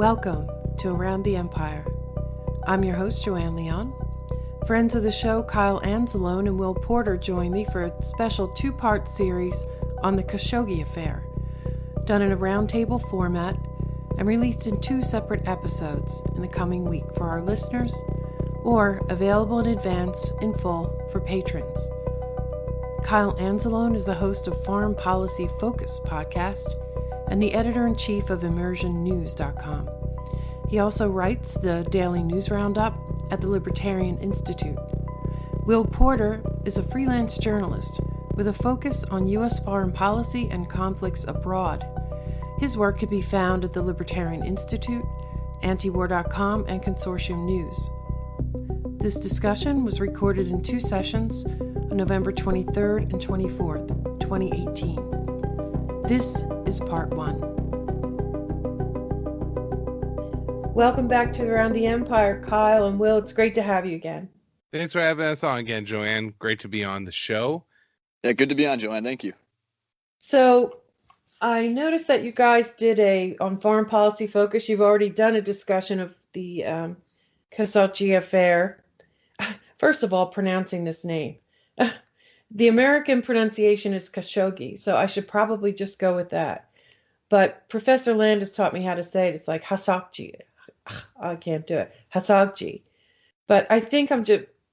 Welcome to Around the Empire. I'm your host, Joanne Leon. Friends of the show, Kyle Anzalone and Will Porter, join me for a special two-part series on the Khashoggi Affair, done in a roundtable format and released in two separate episodes in the coming week for our listeners, or available in advance in full for patrons. Kyle Anzalone is the host of Foreign Policy Focus podcast and the editor-in-chief of ImmersionNews.com. He also writes the daily news roundup at the Libertarian Institute. Will Porter is a freelance journalist with a focus on U.S. foreign policy and conflicts abroad. His work can be found at the Libertarian Institute, Antiwar.com, and Consortium News. This discussion was recorded in two sessions on November 23rd and 24th, 2018. This is Part 1. Welcome back to Around the Empire, Kyle and Will. It's great to have you again. Thanks for having us on again, Joanne. Great to be on the show. Yeah, good to be on, Joanne. Thank you. So I noticed that you guys did on Foreign Policy Focus, you've already done a discussion of the Khashoggi Affair. First of all, pronouncing this name. The American pronunciation is Khashoggi, so I should probably just go with that. But Professor Landis taught me how to say it. It's like Khashoggi. I can't do it. Khashoggi. But I think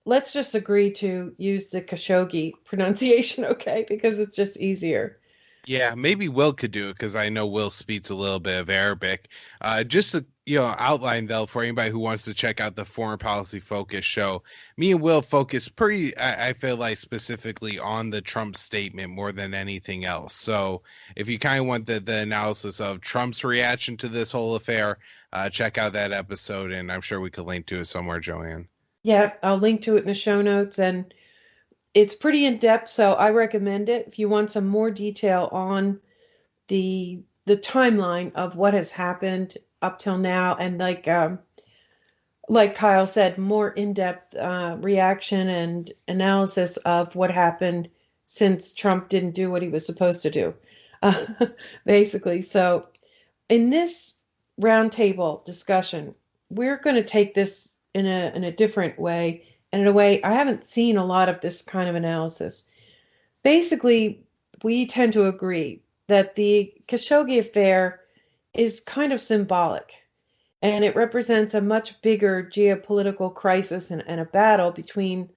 let's just agree to use the Khashoggi pronunciation, okay? Because it's just easier. Yeah, maybe Will could do it because I know Will speaks a little bit of Arabic. Just to outline though for anybody who wants to check out the Foreign Policy Focus show, me and Will focus I feel like specifically on the Trump statement more than anything else. So if you kind of want the analysis of Trump's reaction to this whole affair, check out that episode, and I'm sure we could link to it somewhere, Joanne. Yeah, I'll link to it in the show notes, and it's pretty in-depth, so I recommend it. If you want some more detail on the timeline of what has happened up till now, and like Kyle said, more in-depth reaction and analysis of what happened since Trump didn't do what he was supposed to do, basically. So in this roundtable discussion, we're going to take this in a different way. And in a way, I haven't seen a lot of this kind of analysis. Basically, we tend to agree that the Khashoggi Affair is kind of symbolic, and it represents a much bigger geopolitical crisis and a battle between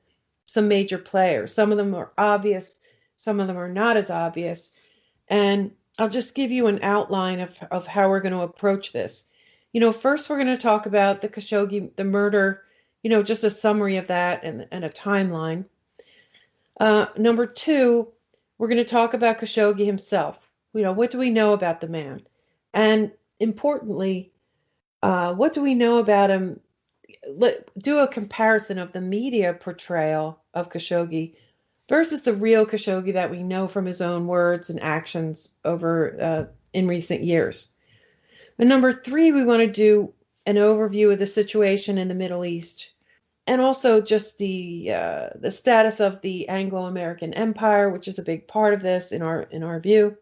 some major players. Some of them are obvious, some of them are not as obvious. And I'll just give you an outline of how we're going to approach this. First we're going to talk about the Khashoggi, the murder, just a summary of that and a timeline. Number two, we're going to talk about Khashoggi himself. What do we know about the man? And importantly, what do we know about him? Do a comparison of the media portrayal of Khashoggi versus the real Khashoggi that we know from his own words and actions over in recent years. And number three, we want to do an overview of the situation in the Middle East, and also just the status of the Anglo-American Empire, which is a big part of this in our view,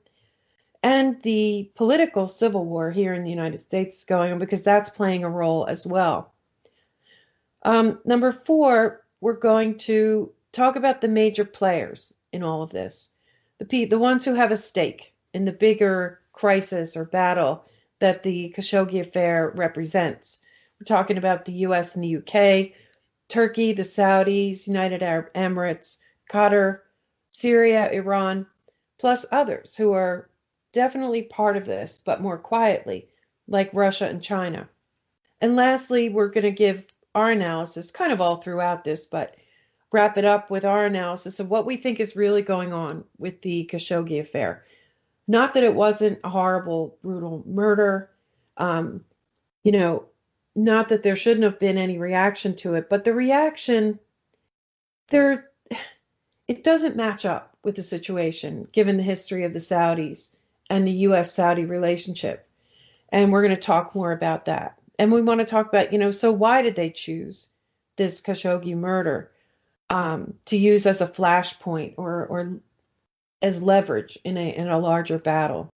and the political civil war here in the United States going on, because that's playing a role as well. Number four, we're going to talk about the major players in all of this, the ones who have a stake in the bigger crisis or battle that the Khashoggi Affair represents. We're talking about the U.S. and the UK, Turkey, the Saudis, United Arab Emirates, Qatar, Syria, Iran, plus others who are definitely part of this, but more quietly, like Russia and China. And lastly, we're going to give our analysis, kind of all throughout this, but wrap it up with our analysis of what we think is really going on with the Khashoggi Affair. Not that it wasn't a horrible, brutal murder, not that there shouldn't have been any reaction to it, but the reaction, it doesn't match up with the situation, given the history of the Saudis and the U.S.-Saudi relationship. And we're going to talk more about that. And we want to talk about, so why did they choose this Khashoggi murder to use as a flashpoint or as leverage in a larger battle?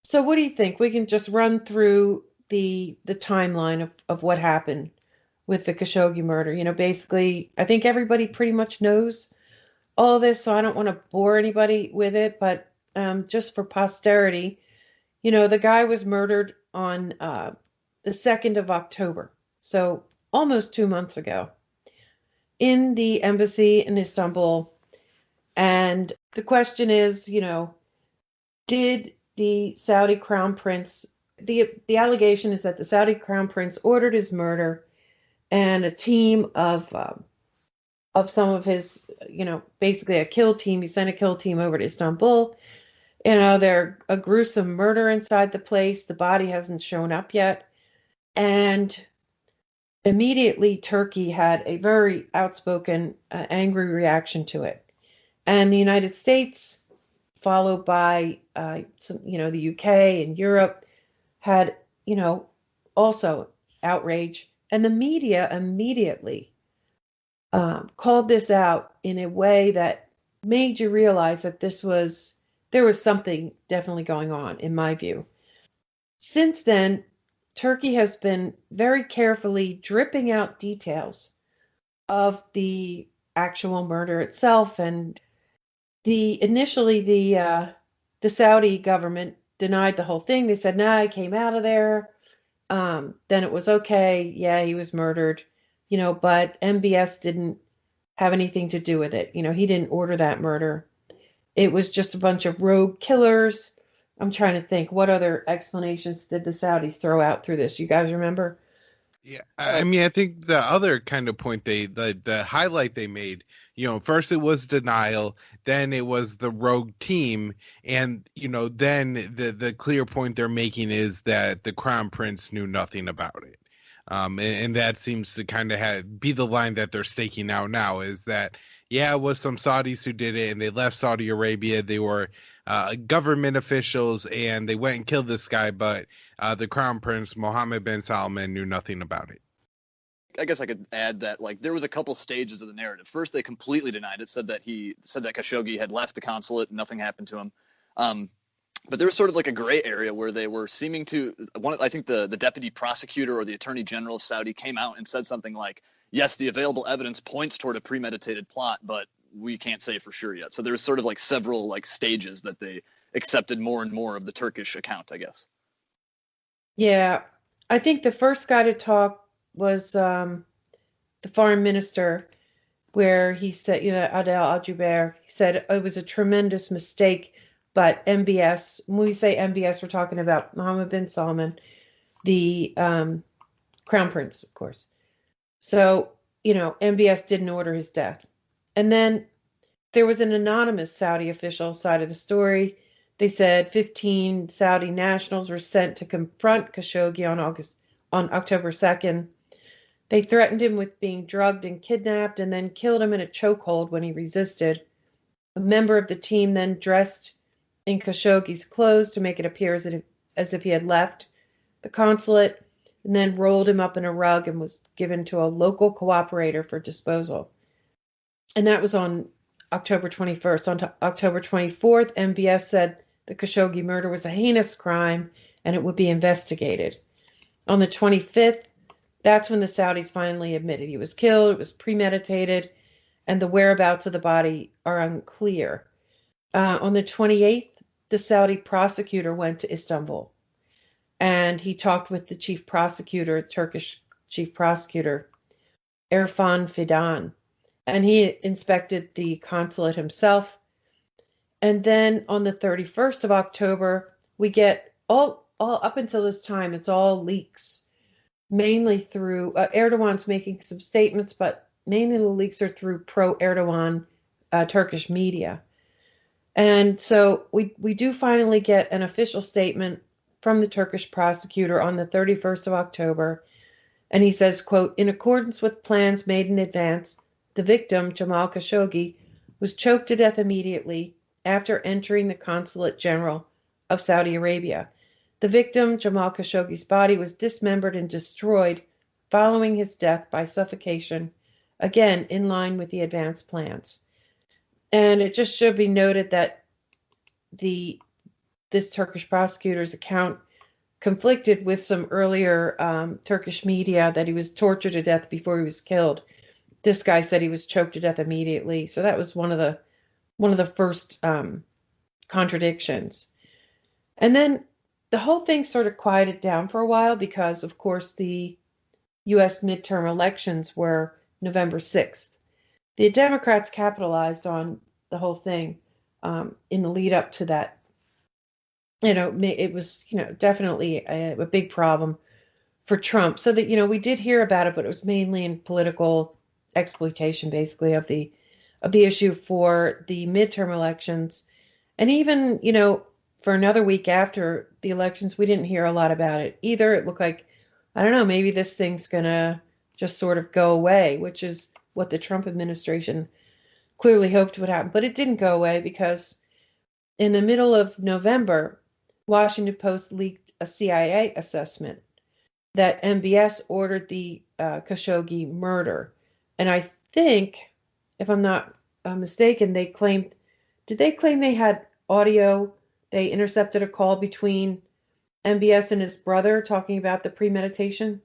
So what do you think? We can just run through the timeline of what happened with the Khashoggi murder. Basically, I think everybody pretty much knows all of this, so I don't want to bore anybody with it, but just for posterity, the guy was murdered on the 2nd of October, so almost 2 months ago, in the embassy in Istanbul. And the question is, did the Saudi crown prince, the allegation is that the Saudi crown prince ordered his murder, and a team of some of his, basically a kill team. He sent a kill team over to Istanbul. They're a gruesome murder inside the place. The body hasn't shown up yet. And immediately, Turkey had a very outspoken, angry reaction to it. And the United States, followed by the UK and Europe, had, also outrage. And the media immediately called this out in a way that made you realize that there was something definitely going on, in my view. Since then, Turkey has been very carefully dripping out details of the actual murder itself, and initially the Saudi government denied the whole thing. They said, "Nah, I came out of there." Then it was okay. Yeah, he was murdered, but MBS didn't have anything to do with it. He didn't order that murder. It was just a bunch of rogue killers. I'm trying to think, what other explanations did the Saudis throw out through this? You guys remember? Yeah, I mean, I think the other kind of point the highlight they made, first it was denial, then it was the rogue team, and then the clear point they're making is that the crown prince knew nothing about it. And that seems to kind of be the line that they're staking out now, is that, yeah, it was some Saudis who did it, and they left Saudi Arabia. They were government officials, and they went and killed this guy, but the crown prince, Mohammed bin Salman, knew nothing about it. I guess I could add that there was a couple stages of the narrative. First, they completely denied it, said that Khashoggi had left the consulate, nothing happened to him. But there was sort of a gray area where they were seeming to I think the deputy prosecutor or the attorney general of Saudi came out and said something like, yes, the available evidence points toward a premeditated plot, but we can't say for sure yet. So there was sort of several stages that they accepted more and more of the Turkish account, I guess. Yeah, I think the first guy to talk was the foreign minister, where he said, Adel Al-Jubeir, he said it was a tremendous mistake, but MBS, when we say MBS, we're talking about Mohammed bin Salman, the crown prince, of course. So, MBS didn't order his death. And then there was an anonymous Saudi official side of the story. They said 15 Saudi nationals were sent to confront Khashoggi on October 2nd. They threatened him with being drugged and kidnapped, and then killed him in a chokehold when he resisted. A member of the team then dressed in Khashoggi's clothes to make it appear as if he had left the consulate, and then rolled him up in a rug and was given to a local cooperator for disposal. And that was on October 21st. On October 24th, MBS said the Khashoggi murder was a heinous crime and it would be investigated. On the 25th, that's when the Saudis finally admitted he was killed, it was premeditated, and the whereabouts of the body are unclear. On the 28th, the Saudi prosecutor went to Istanbul, and he talked with the chief prosecutor, Turkish chief prosecutor, Irfan Fidan, and he inspected the consulate himself. And then on the 31st of October, we get all up until this time, it's all leaks, mainly through Erdogan's making some statements, but mainly the leaks are through pro-Erdogan Turkish media. And so we do finally get an official statement from the Turkish prosecutor on the 31st of October. And he says, quote, in accordance with plans made in advance, the victim, Jamal Khashoggi, was choked to death immediately after entering the Consulate General of Saudi Arabia. The victim, Jamal Khashoggi's body, was dismembered and destroyed following his death by suffocation, again in line with the advanced plans. And it just should be noted that this Turkish prosecutor's account conflicted with some earlier Turkish media that he was tortured to death before he was killed. This guy said he was choked to death immediately. So that was one of the first contradictions. And then the whole thing sort of quieted down for a while because, of course, the U.S. midterm elections were November 6th. The Democrats capitalized on the whole thing in the lead up to that. It was, definitely a big problem for Trump. So that, we did hear about it, but it was mainly in political exploitation, basically, of the issue for the midterm elections. And even, for another week after the elections, we didn't hear a lot about it either. It looked like, I don't know, maybe this thing's going to just sort of go away, which is what the Trump administration clearly hoped would happen. But it didn't go away because in the middle of November, Washington Post leaked a CIA assessment that MBS ordered the Khashoggi murder. And I think, if I'm not mistaken, did they claim they had audio? They intercepted a call between MBS and his brother talking about the premeditation.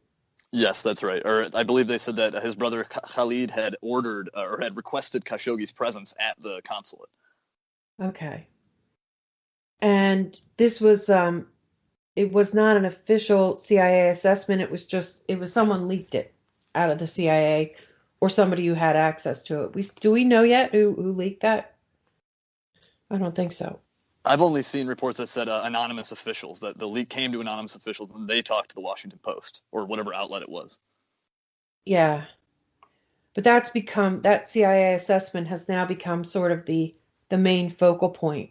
Yes, that's right. Or I believe they said that his brother Khalid had ordered or had requested Khashoggi's presence at the consulate. Okay. And this was it was not an official CIA assessment. It was someone leaked it out of the CIA or somebody who had access to it. Do we know yet who leaked that? I don't think so. I've only seen reports that said anonymous officials, that the leak came to anonymous officials and they talked to the Washington Post or whatever outlet it was. Yeah. But that CIA assessment has now become sort of the main focal point.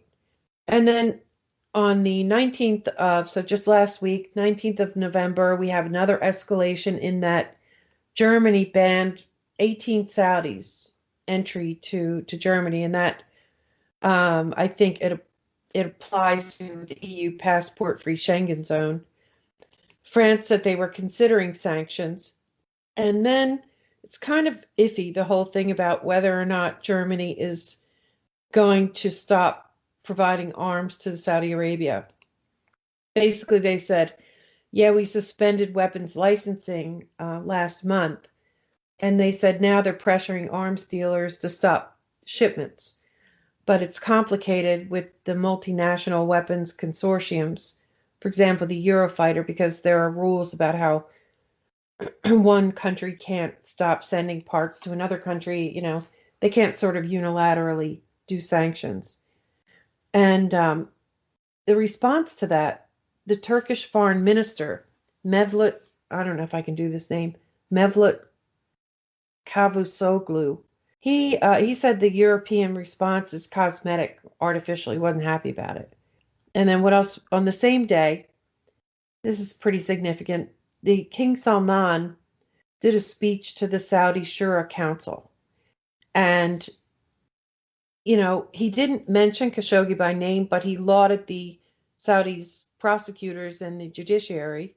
And then on the 19th so just last week, 19th of November, we have another escalation in that Germany banned 18 Saudis entry to Germany, and that I think it applies to the EU passport-free Schengen zone. France said they were considering sanctions, and then it's kind of iffy, the whole thing about whether or not Germany is going to stop providing arms to Saudi Arabia. Basically, they said, yeah, we suspended weapons licensing last month. And they said now they're pressuring arms dealers to stop shipments. But it's complicated with the multinational weapons consortiums. For example, the Eurofighter, because there are rules about how one country can't stop sending parts to another country. They can't sort of unilaterally do sanctions. And the response to that, the Turkish foreign minister, Mevlut, I don't know if I can do this name, Mevlut Cavusoglu, he said the European response is cosmetic, artificial. He wasn't happy about it. And then what else? On the same day, this is pretty significant. The King Salman did a speech to the Saudi Shura Council, and he didn't mention Khashoggi by name, but he lauded the Saudis' prosecutors and the judiciary.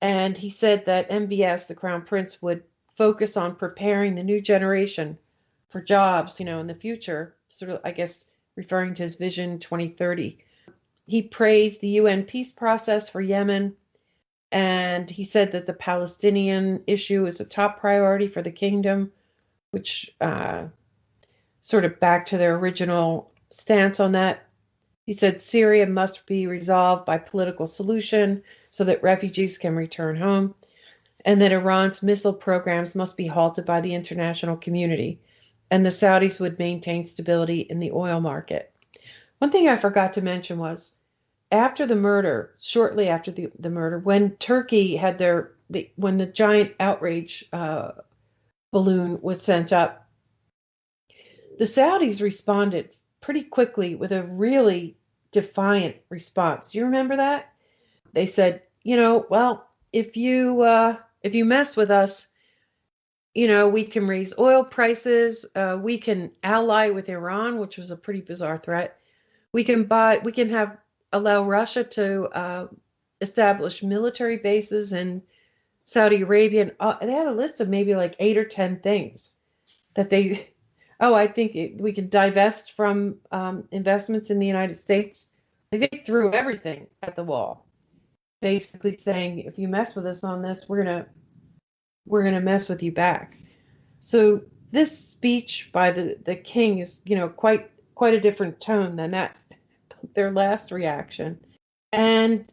And he said that MBS, the Crown Prince, would focus on preparing the new generation for jobs, in the future, sort of, I guess, referring to his Vision 2030. He praised the UN peace process for Yemen, and he said that the Palestinian issue is a top priority for the kingdom, which sort of back to their original stance on that. He said Syria must be resolved by political solution so that refugees can return home, and that Iran's missile programs must be halted by the international community, and the Saudis would maintain stability in the oil market. One thing I forgot to mention was after the murder, shortly after the murder, when Turkey had when the giant outrage balloon was sent up, the Saudis responded pretty quickly with a really defiant response. Do you remember that? They said, well, if you mess with us, we can raise oil prices. We can ally with Iran, which was a pretty bizarre threat. We can allow Russia to establish military bases in Saudi Arabia. And they had a list of maybe like 8 or 10 things that they. Oh, I think we can divest from investments in the United States. They threw everything at the wall. basically saying, if you mess with us on this, we're gonna mess with you back. So this speech by the king is, quite a different tone than that their last reaction. And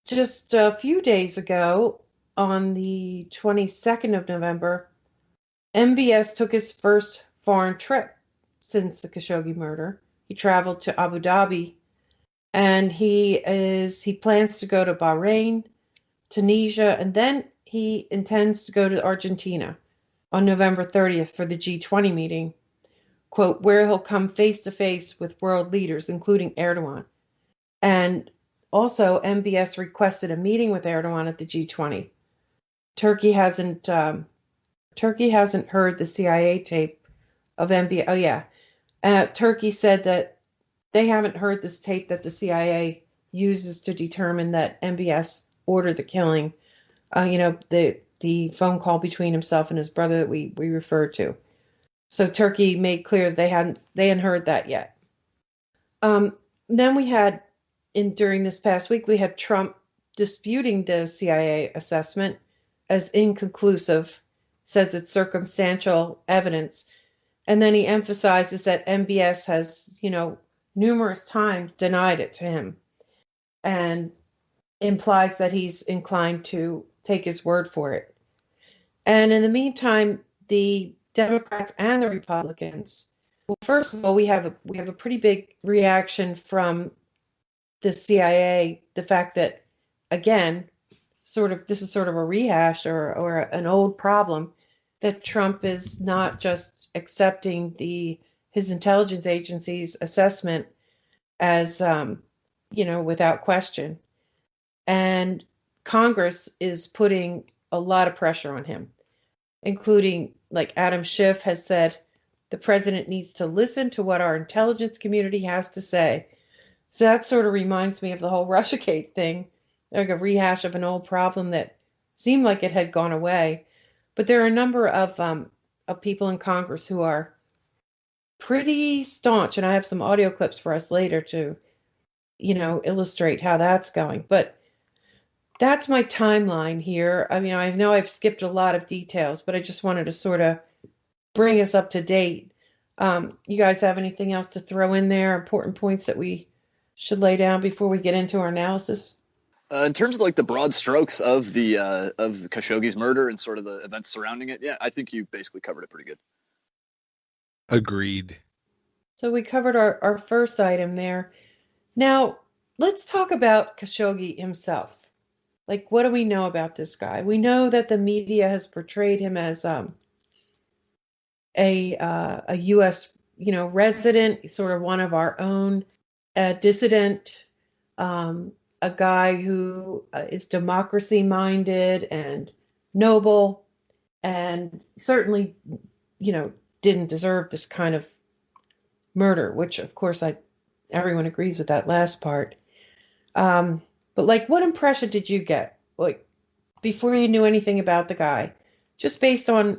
just a few days ago, on the 22nd of November, MBS took his first foreign trip since the Khashoggi murder. He traveled to Abu Dhabi, and he plans to go to Bahrain, Tunisia, and then he intends to go to Argentina on November 30th for the G20 meeting, quote, where he'll come face to face with world leaders, including Erdogan. And also, MBS requested a meeting with Erdogan at the G20. Turkey hasn't Turkey hasn't heard the CIA tape of MBS. Oh yeah, Turkey said that they haven't heard this tape that the CIA uses to determine that MBS ordered the killing. The phone call between himself and his brother that we referred to. So Turkey made clear they hadn't heard that yet. Then we had during this past week we had Trump disputing the CIA assessment as inconclusive, says it's circumstantial evidence, and then he emphasizes that MBS has, numerous times denied it to him, and implies that he's inclined to take his word for it. And in the meantime, the Democrats and the Republicans. Well, first of all, we have a pretty big reaction from the CIA. The fact that, again, this is sort of a rehash or an old problem, that Trump is not just accepting his intelligence agency's assessment as without question, and Congress is putting a lot of pressure on him, including, like Adam Schiff has said, the president needs to listen to what our intelligence community has to say. So that sort of reminds me of the whole Russiagate thing, like a rehash of an old problem that seemed like it had gone away. But there are a number of people in Congress who are pretty staunch, and I have some audio clips for us later to, illustrate how that's going. But that's my timeline here. I mean, I know I've skipped a lot of details, but I just wanted to sort of bring us up to date. You guys have anything else to throw in there? Important points that we should lay down before we get into our analysis? In terms of like the broad strokes of the of Khashoggi's murder and sort of the events surrounding it, yeah, I think you basically covered it pretty good. Agreed. So we covered our first item there. Now, let's talk about Khashoggi himself. Like, what do we know about this guy? We know that the media has portrayed him as a U.S. Resident, sort of one of our own, a dissident, a guy who is democracy minded and noble, and certainly, didn't deserve this kind of murder. Which, of course, everyone agrees with that last part. But like, what impression did you get, like, before you knew anything about the guy, just based on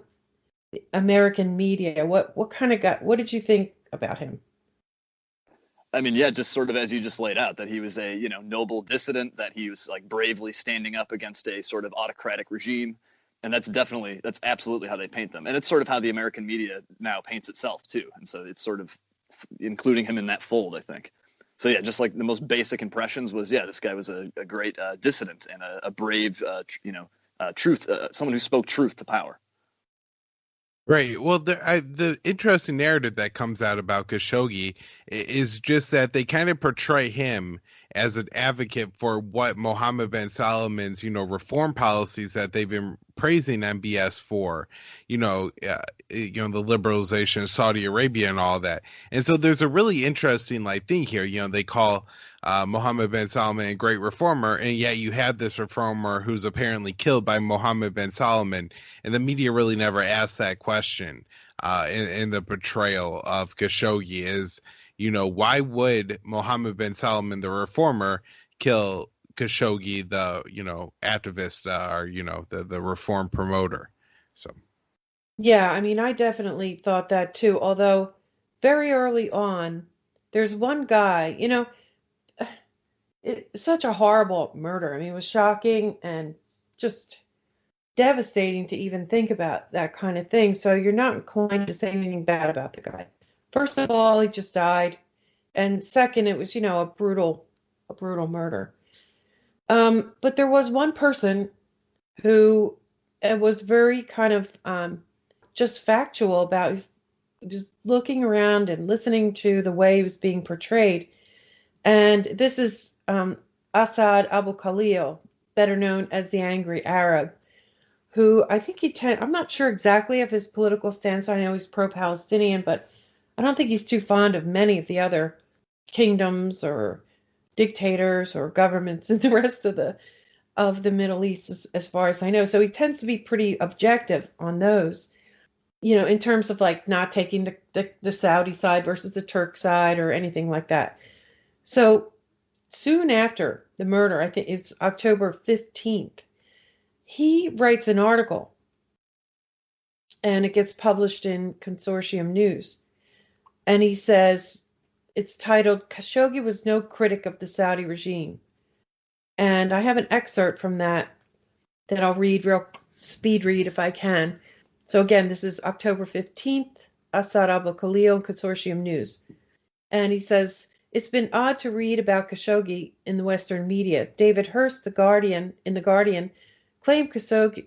American media? What did you think about him? I mean, yeah, just sort of as you just laid out, that he was a noble dissident, that he was like bravely standing up against a sort of autocratic regime, and that's absolutely how they paint them, and it's sort of how the American media now paints itself too, and so it's sort of including him in that fold, I think. So yeah, just like the most basic impressions was, yeah, this guy was a great dissident and a brave, truth, someone who spoke truth to power. Right. Well, the interesting narrative that comes out about Khashoggi is just that they kind of portray him as an advocate for what Mohammed bin Salman's, reform policies that they've been praising MBS for, the liberalization of Saudi Arabia and all that. And so there's a really interesting thing here. They call Mohammed bin Salman a great reformer, and yet you have this reformer who's apparently killed by Mohammed bin Salman, and the media really never asked that question in the portrayal of Khashoggi is, why would Mohammed bin Salman, the reformer, kill Khashoggi, the, activist, or, the reform promoter? So. Yeah, I mean, I definitely thought that too. Although very early on, there's one guy, It's such a horrible murder. I mean, it was shocking and just devastating to even think about that kind of thing. So you're not inclined to say anything bad about the guy. First of all, he just died, and second, it was a brutal murder. But there was one person who was very kind of just factual about just looking around and listening to the way he was being portrayed. And this is Assad Abu Khalil, better known as the Angry Arab, who I think I'm not sure exactly of his political stance. I know he's pro-Palestinian, but I don't think he's too fond of many of the other kingdoms or dictators or governments in the rest of the Middle East, as far as I know. So he tends to be pretty objective on those, in terms of like not taking the Saudi side versus the Turk side or anything like that. So soon after the murder, I think it's October 15th, he writes an article and it gets published in Consortium News. And he says it's titled Khashoggi was no critic of the Saudi regime. And I have an excerpt from that I'll read real speed read if I can. So again, this is October 15th, Assad Abu Khalil, Consortium News. And he says, it's been odd to read about Khashoggi in the Western media. David Hurst, in The Guardian, claimed Khashoggi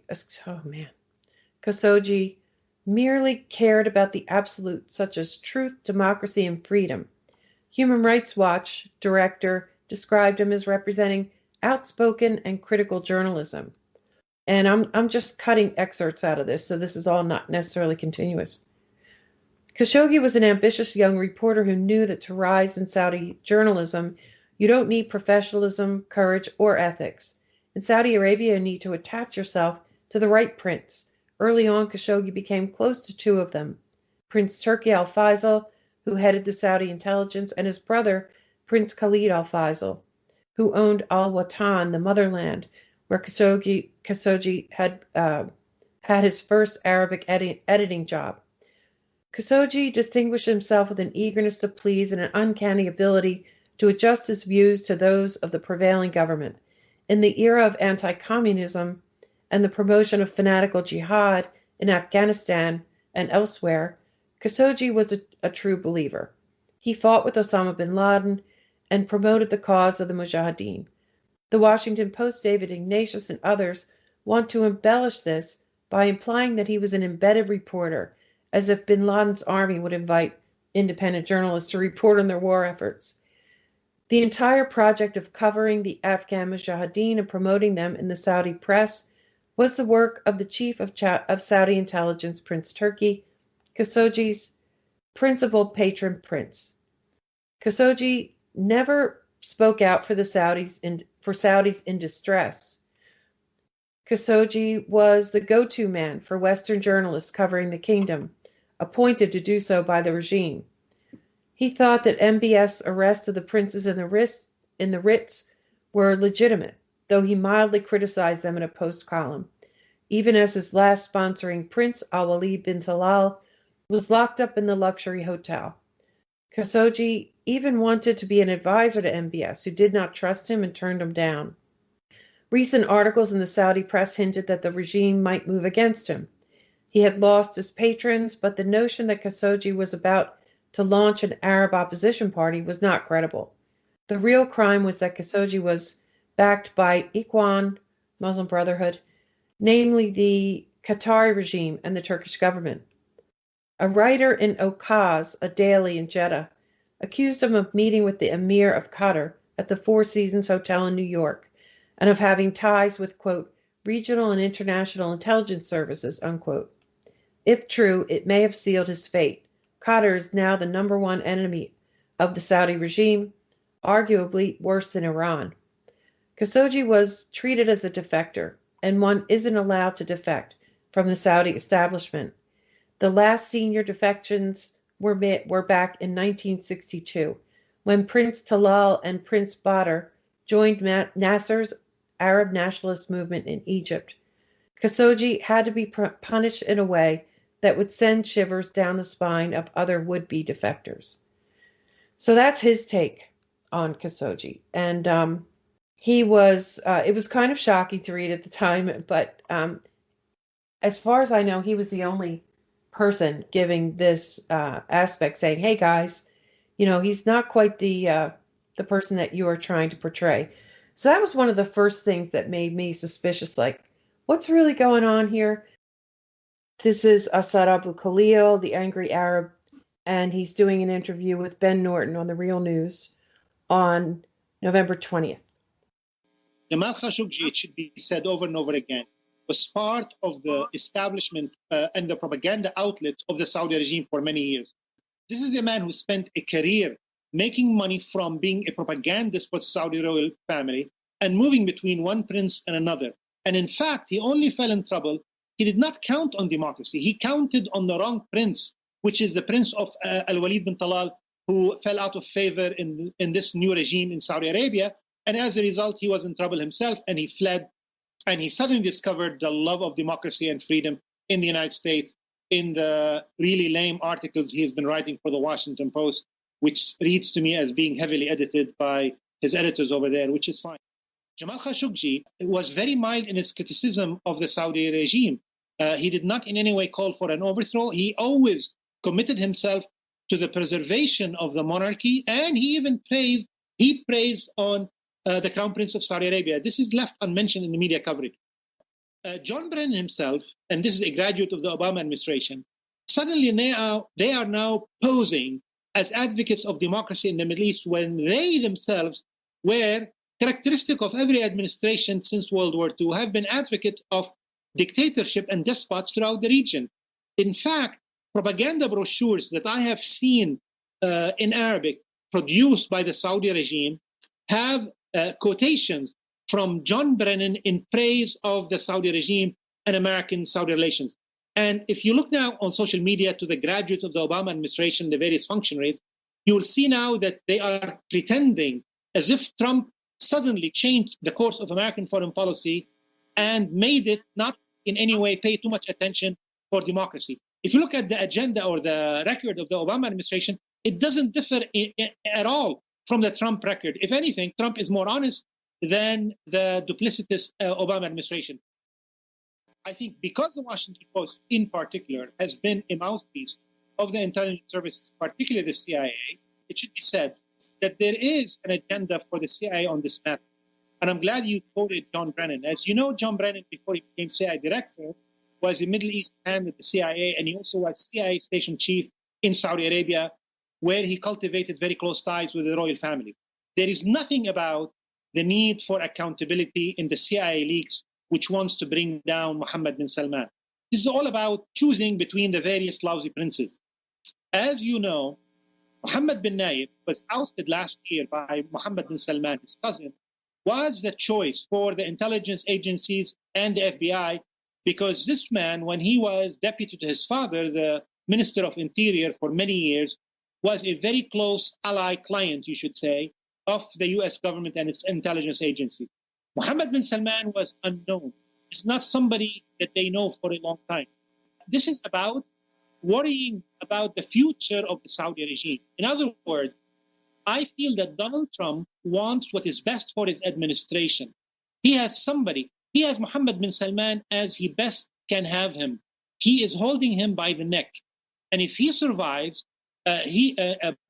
merely cared about the absolute, such as truth, democracy, and freedom. Human Rights Watch director described him as representing outspoken and critical journalism. And I'm just cutting excerpts out of this, so this is all not necessarily continuous. Khashoggi was an ambitious young reporter who knew that to rise in Saudi journalism, you don't need professionalism, courage, or ethics. In Saudi Arabia, you need to attach yourself to the right prince. Early on, Khashoggi became close to two of them, Prince Turki Al Faisal, who headed the Saudi intelligence, and his brother, Prince Khalid Al Faisal, who owned Al Watan, the motherland, where Khashoggi had his first Arabic editing job. Khashoggi distinguished himself with an eagerness to please and an uncanny ability to adjust his views to those of the prevailing government. In the era of anti-communism and the promotion of fanatical jihad in Afghanistan and elsewhere, Khashoggi was a true believer. He fought with Osama bin Laden and promoted the cause of the Mujahideen. The Washington Post, David Ignatius, and others want to embellish this by implying that he was an embedded reporter, as if bin Laden's army would invite independent journalists to report on their war efforts. The entire project of covering the Afghan Mujahideen and promoting them in the Saudi press was the work of the chief of Saudi intelligence, Prince Turki, Khashoggi's principal patron prince. Khashoggi never spoke out for Saudis in distress. Khashoggi was the go-to man for Western journalists covering the kingdom, appointed to do so by the regime. He thought that MBS arrests of the princes in the Ritz were legitimate, though he mildly criticized them in a post column, even as his last sponsoring prince, Al-Walid bin Talal, was locked up in the luxury hotel. Khashoggi even wanted to be an advisor to MBS, who did not trust him and turned him down. Recent articles in the Saudi press hinted that the regime might move against him. He had lost his patrons, but the notion that Khashoggi was about to launch an Arab opposition party was not credible. The real crime was that Khashoggi was backed by Ikhwan, Muslim Brotherhood, namely the Qatari regime and the Turkish government. A writer in Okaz, a daily in Jeddah, accused him of meeting with the Emir of Qatar at the Four Seasons Hotel in New York and of having ties with, quote, regional and international intelligence services, unquote. If true, it may have sealed his fate. Qatar is now the number one enemy of the Saudi regime, arguably worse than Iran. Khashoggi was treated as a defector, and one isn't allowed to defect from the Saudi establishment. The last senior defections were back in 1962, when Prince Talal and Prince Badr joined Nasser's Arab nationalist movement in Egypt. Khashoggi had to be punished in a way that would send shivers down the spine of other would-be defectors. So that's his take on Khashoggi, and he was. It was kind of shocking to read at the time, but as far as I know, he was the only person giving this aspect, saying, "Hey guys, he's not quite the person that you are trying to portray." So that was one of the first things that made me suspicious. Like, what's really going on here? This is Asad Abu Khalil, the angry Arab, and he's doing an interview with Ben Norton on the Real News on November 20th. Jamal Khashoggi, it should be said over and over again, was part of the establishment and the propaganda outlet of the Saudi regime for many years. This is a man who spent a career making money from being a propagandist for the Saudi royal family and moving between one prince and another. And in fact, he only fell in trouble. He did not count on democracy. He counted on the wrong prince, which is the prince of Al-Walid bin Talal, who fell out of favor in this new regime in Saudi Arabia. And as a result, he was in trouble himself and he fled. And he suddenly discovered the love of democracy and freedom in the United States in the really lame articles he has been writing for the Washington Post, which reads to me as being heavily edited by his editors over there, which is fine. Jamal Khashoggi was very mild in his criticism of the Saudi regime. He did not in any way call for an overthrow. He always committed himself to the preservation of the monarchy, and he even praised on the Crown Prince of Saudi Arabia. This is left unmentioned in the media coverage. John Brennan himself, and this is a graduate of the Obama administration, suddenly they are now posing as advocates of democracy in the Middle East when they themselves were characteristic of every administration since World War II, have been advocates of dictatorship and despots throughout the region. In fact, propaganda brochures that I have seen in Arabic produced by the Saudi regime have quotations from John Brennan in praise of the Saudi regime and American-Saudi relations. And if you look now on social media to the graduate of the Obama administration, the various functionaries, you will see now that they are pretending as if Trump suddenly changed the course of American foreign policy and made it not in any way pay too much attention for democracy. If you look at the agenda or the record of the Obama administration, it doesn't differ at all from the Trump record. If anything, Trump is more honest than the duplicitous Obama administration. I think because the Washington Post in particular has been a mouthpiece of the intelligence services, particularly the CIA, it should be said that there is an agenda for the CIA on this matter. And I'm glad you quoted John Brennan. As you know, John Brennan, before he became CIA director, was a Middle East hand at the CIA, and he also was CIA station chief in Saudi Arabia, where he cultivated very close ties with the royal family. There is nothing about the need for accountability in the CIA leaks, which wants to bring down Mohammed bin Salman. This is all about choosing between the various lousy princes. As you know, Mohammed bin Nayef was ousted last year by Mohammed bin Salman, his cousin, was the choice for the intelligence agencies and the FBI, because this man, when he was deputy to his father, the Minister of Interior for many years, was a very close ally client, you should say, of the US government and its intelligence agencies. Mohammed bin Salman was unknown. It's not somebody that they know for a long time. This is about worrying about the future of the Saudi regime. In other words, I feel that Donald Trump wants what is best for his administration. He has Mohammed bin Salman as he best can have him. He is holding him by the neck. And if he survives,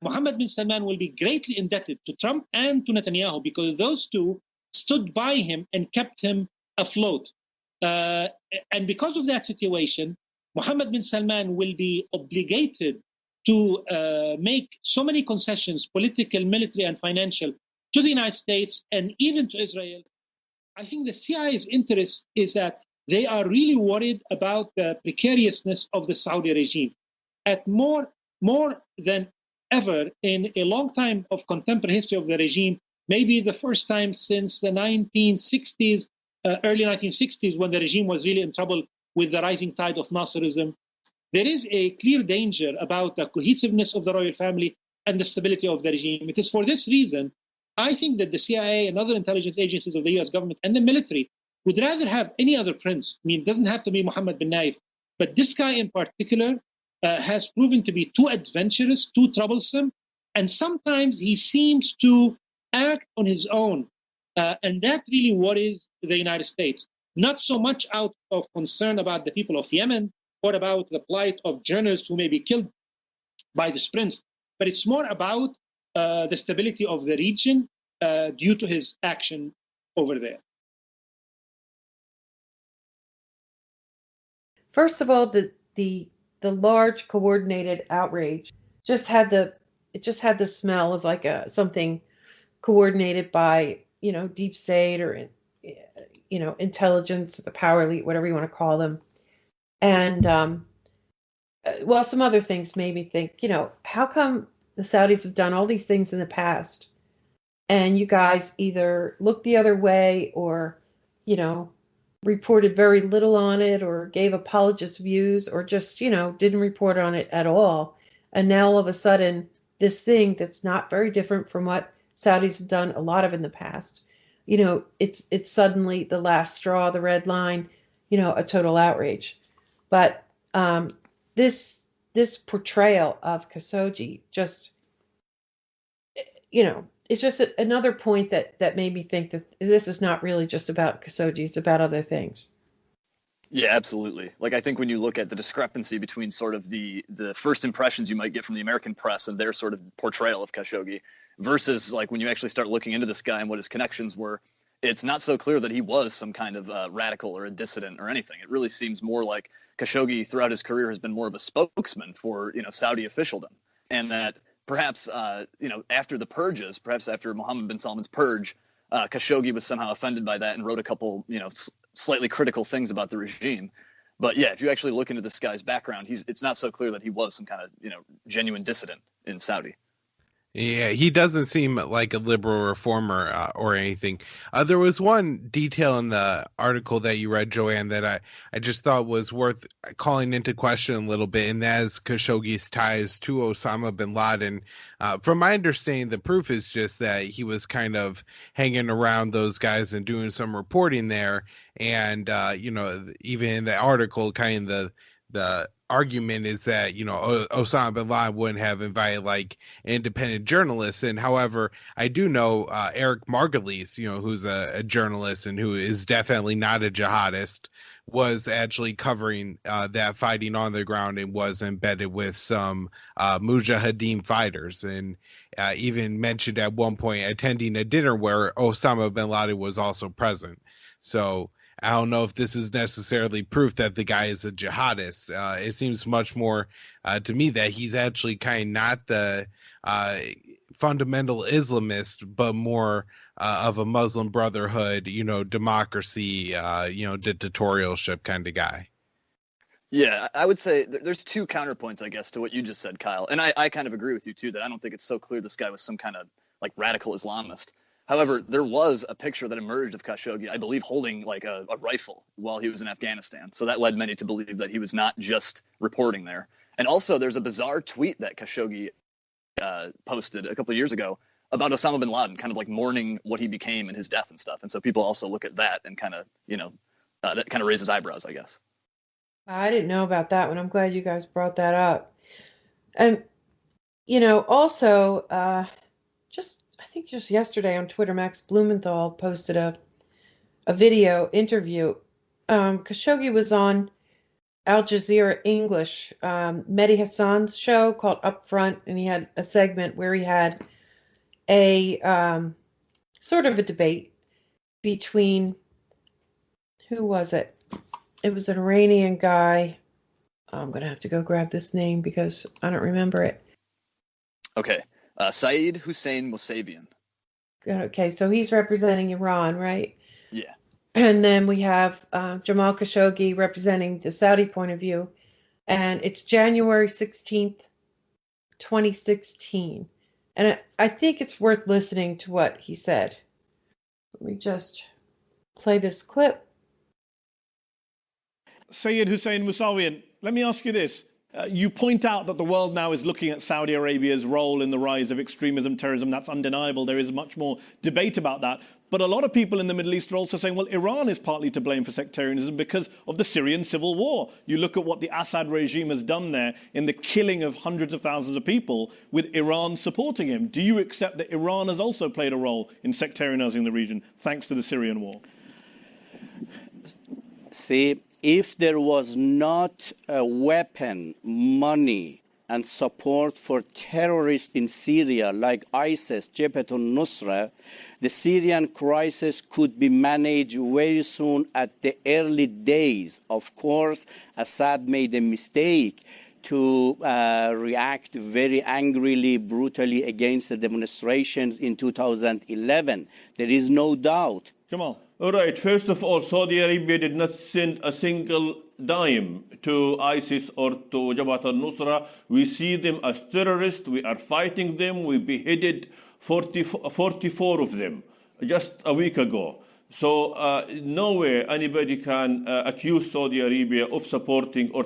Mohammed bin Salman will be greatly indebted to Trump and to Netanyahu, because those two stood by him and kept him afloat. And because of that situation, Mohammed bin Salman will be obligated to make so many concessions, political, military, and financial, to the United States and even to Israel. I think the CIA's interest is that they are really worried about the precariousness of the Saudi regime. At more than ever in a long time of contemporary history of the regime, maybe the first time since the 1960s, early 1960s, when the regime was really in trouble with the rising tide of Nasserism. There is a clear danger about the cohesiveness of the royal family and the stability of the regime. It is for this reason, I think that the CIA and other intelligence agencies of the US government and the military would rather have any other prince. I mean, it doesn't have to be Mohammed bin Nayef. But this guy in particular has proven to be too adventurous, too troublesome, and sometimes he seems to act on his own. And that really worries the United States, not so much out of concern about the people of Yemen or about the plight of journalists who may be killed by this prince, but it's more about the stability of the region due to his action over there. First of all, the large coordinated outrage just had the smell of like something coordinated by deep state or intelligence, the power elite, whatever you want to call them, and well, some other things made me think, how come the Saudis have done all these things in the past, and you guys either looked the other way or, reported very little on it or gave apologist views or just, didn't report on it at all. And now all of a sudden, this thing that's not very different from what Saudis have done a lot of in the past, it's suddenly the last straw, the red line, a total outrage. But this portrayal of Khashoggi just, it's just another point that made me think that this is not really just about Khashoggi, it's about other things. Yeah, absolutely. Like, I think when you look at the discrepancy between sort of the first impressions you might get from the American press and their sort of portrayal of Khashoggi versus like when you actually start looking into this guy and what his connections were, it's not so clear that he was some kind of radical or a dissident or anything. It really seems more like Khashoggi throughout his career has been more of a spokesman for, Saudi officialdom, and that perhaps, after the purges, perhaps after Mohammed bin Salman's purge, Khashoggi was somehow offended by that and wrote a couple, slightly critical things about the regime. But yeah, if you actually look into this guy's background, it's not so clear that he was some kind of, genuine dissident in Saudi. Yeah, he doesn't seem like a liberal reformer or anything. There was one detail in the article that you read, Joanne, that I just thought was worth calling into question a little bit, and that is Khashoggi's ties to Osama bin Laden. From my understanding, the proof is just that he was kind of hanging around those guys and doing some reporting there. And, even in the article, kind of the argument is that Osama bin Laden wouldn't have invited like independent journalists. And however, I do know Eric Margulies, who's a journalist and who is definitely not a jihadist, was actually covering that fighting on the ground and was embedded with some Mujahideen fighters, and even mentioned at one point attending a dinner where Osama bin Laden was also present. So I don't know if this is necessarily proof that the guy is a jihadist. It seems much more to me that he's actually kind of not the fundamental Islamist, but more of a Muslim Brotherhood, democracy, dictatorialship kind of guy. Yeah, I would say there's two counterpoints, I guess, to what you just said, Kyle. And I kind of agree with you, too, that I don't think it's so clear this guy was some kind of like radical Islamist. However, there was a picture that emerged of Khashoggi, I believe, holding like a rifle while he was in Afghanistan. So that led many to believe that he was not just reporting there. And also, there's a bizarre tweet that Khashoggi posted a couple of years ago about Osama bin Laden, kind of like mourning what he became and his death and stuff. And so people also look at that and kind of, that kind of raises eyebrows, I guess. I didn't know about that one. I'm glad you guys brought that up. And, also, I think just yesterday on Twitter, Max Blumenthal posted a video interview. Khashoggi was on Al Jazeera English, Mehdi Hassan's show called Upfront, and he had a segment where he had a sort of a debate between, who was it? It was an Iranian guy. I'm going to have to go grab this name because I don't remember it. Okay. Saeed Hussein Mousavian. Okay, so he's representing Iran, right? Yeah. And then we have Jamal Khashoggi representing the Saudi point of view. And it's January 16th, 2016. And I think it's worth listening to what he said. Let me just play this clip. Saeed Hussein Mousavian, let me ask you this. You point out that the world now is looking at Saudi Arabia's role in the rise of extremism, terrorism. That's undeniable. There is much more debate about that. But a lot of people in the Middle East are also saying, well, Iran is partly to blame for sectarianism because of the Syrian civil war. You look at what the Assad regime has done there in the killing of hundreds of thousands of people with Iran supporting him. Do you accept that Iran has also played a role in sectarianizing the region thanks to the Syrian war? See, if there was not a weapon, money, and support for terrorists in Syria like ISIS, Jabhat al-Nusra, the Syrian crisis could be managed very soon at the early days. Of course, Assad made a mistake to react very angrily, brutally against the demonstrations in 2011. There is no doubt. Jamal. All right. First of all, Saudi Arabia did not send a single dime to ISIS or to Jabhat al-Nusra. We see them as terrorists. We are fighting them. We beheaded 44 of them just a week ago. So no way anybody can accuse Saudi Arabia of supporting or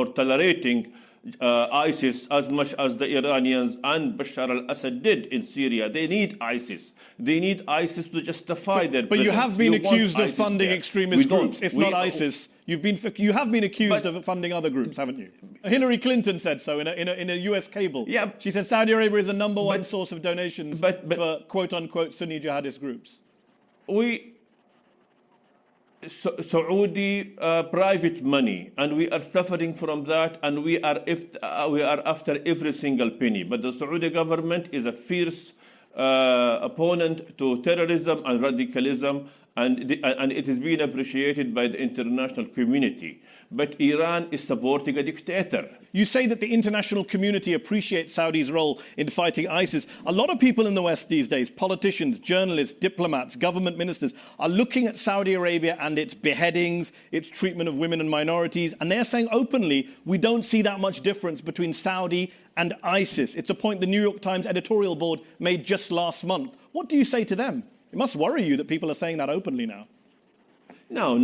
tolerating ISIS as much as the Iranians and Bashar al-Assad did in Syria. They need ISIS. They need ISIS to justify their presence. But you have been accused of ISIS funding there. extremist groups, if not ISIS. You have been accused of funding other groups, haven't you? Hillary Clinton said so in a US cable. Yeah. She said Saudi Arabia is the number one source of donations for quote-unquote Sunni jihadist groups. Saudi private money, and we are suffering from that, and we are after every single penny. But the Saudi government is a fierce opponent to terrorism and radicalism, and it is being appreciated by the international community. But Iran is supporting a dictator. You say that the international community appreciates Saudi's role in fighting ISIS. A lot of people in the West these days, politicians, journalists, diplomats, government ministers, are looking at Saudi Arabia and its beheadings, its treatment of women and minorities, and they're saying openly, we don't see that much difference between Saudi and ISIS. It's a point the New York Times editorial board made just last month. What do you say to them? It must worry you that people are saying that openly now. No.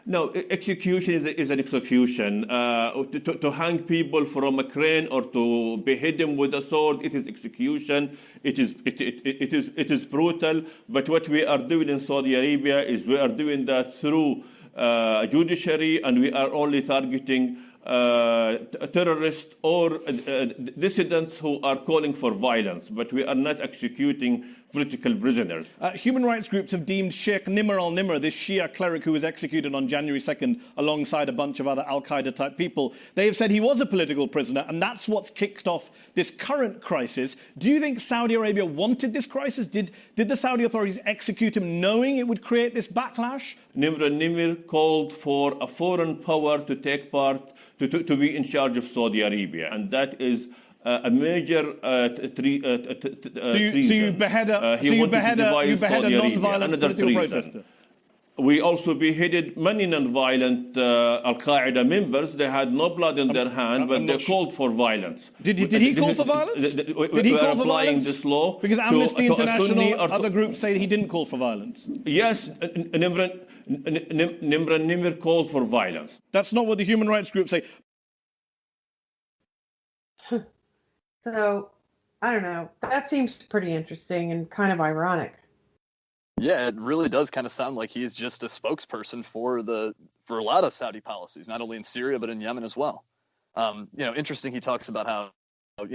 No, execution is an execution. To hang people from a crane or to behead them with a sword, it is execution. It is brutal. But what we are doing in Saudi Arabia is we are doing that through judiciary, and we are only targeting terrorists or dissidents who are calling for violence. But we are not executing political prisoners. Human rights groups have deemed Sheikh Nimr al-Nimr, this Shia cleric who was executed on January 2nd alongside a bunch of other al-Qaeda type people. They have said he was a political prisoner, and that's what's kicked off this current crisis. Do you think Saudi Arabia wanted this crisis? Did the Saudi authorities execute him knowing it would create this backlash? Nimr al-Nimr called for a foreign power to take part, to be in charge of Saudi Arabia, and that is a major treason. So you behead a non-violent political protester. We also beheaded many non-violent Al-Qaeda members. They had no blood in their hand, but they called for violence. Did he call for violence? Did he call for violence? This law because Amnesty International, other groups say he didn't call for violence. Yes, Nimr al-Nimr called for violence. That's not what the human rights groups say. So, I don't know. That seems pretty interesting and kind of ironic. Yeah, it really does kind of sound like he's just a spokesperson for a lot of Saudi policies, not only in Syria but in Yemen as well. Interesting. He talks about how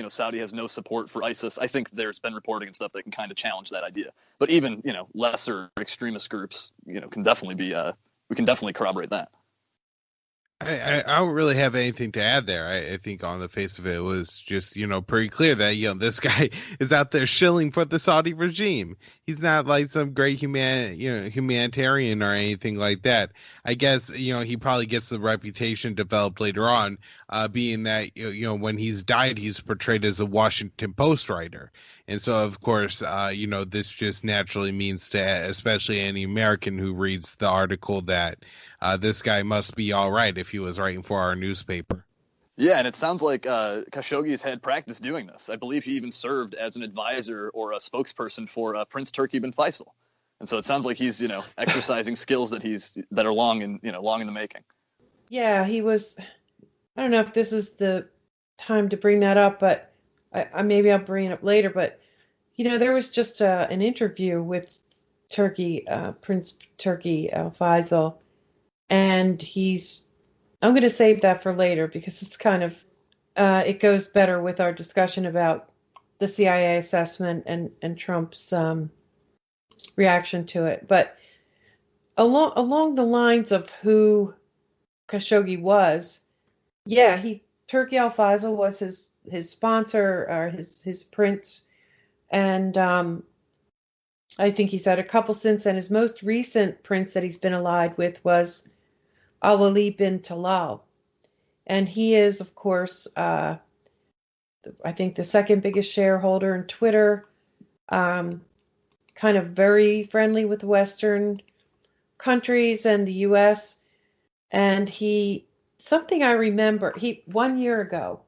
Saudi has no support for ISIS. I think there's been reporting and stuff that can kind of challenge that idea. But even lesser extremist groups can definitely be we can definitely corroborate that. I don't really have anything to add there. I think on the face of it, it was just, pretty clear that, this guy is out there shilling for the Saudi regime. He's not like some great humanitarian or anything like that. I guess, he probably gets the reputation developed later on, being that, when he's died, he's portrayed as a Washington Post writer. And so, of course, this just naturally means to, especially any American who reads the article, that this guy must be all right if he was writing for our newspaper. Yeah, and it sounds like Khashoggi's had practice doing this. I believe he even served as an advisor or a spokesperson for Prince Turki bin Faisal. And so it sounds like he's, exercising skills that are long in the making. Yeah, he was. I don't know if this is the time to bring that up, but maybe I'll bring it up later. But there was just an interview with Turkey, Prince Turkey Faisal, and I'm going to save that for later because it's kind of it goes better with our discussion about the CIA assessment and Trump's reaction to it. But along the lines of who Khashoggi was, yeah, Turki Al Faisal was his sponsor or his prince, and I think he's had a couple since then. His most recent prince that he's been allied with was Al Walid bin Talal, and he is, of course, I think the second biggest shareholder in Twitter. Kind of very friendly with Western countries and the U.S. And something I remember, 1 year ago,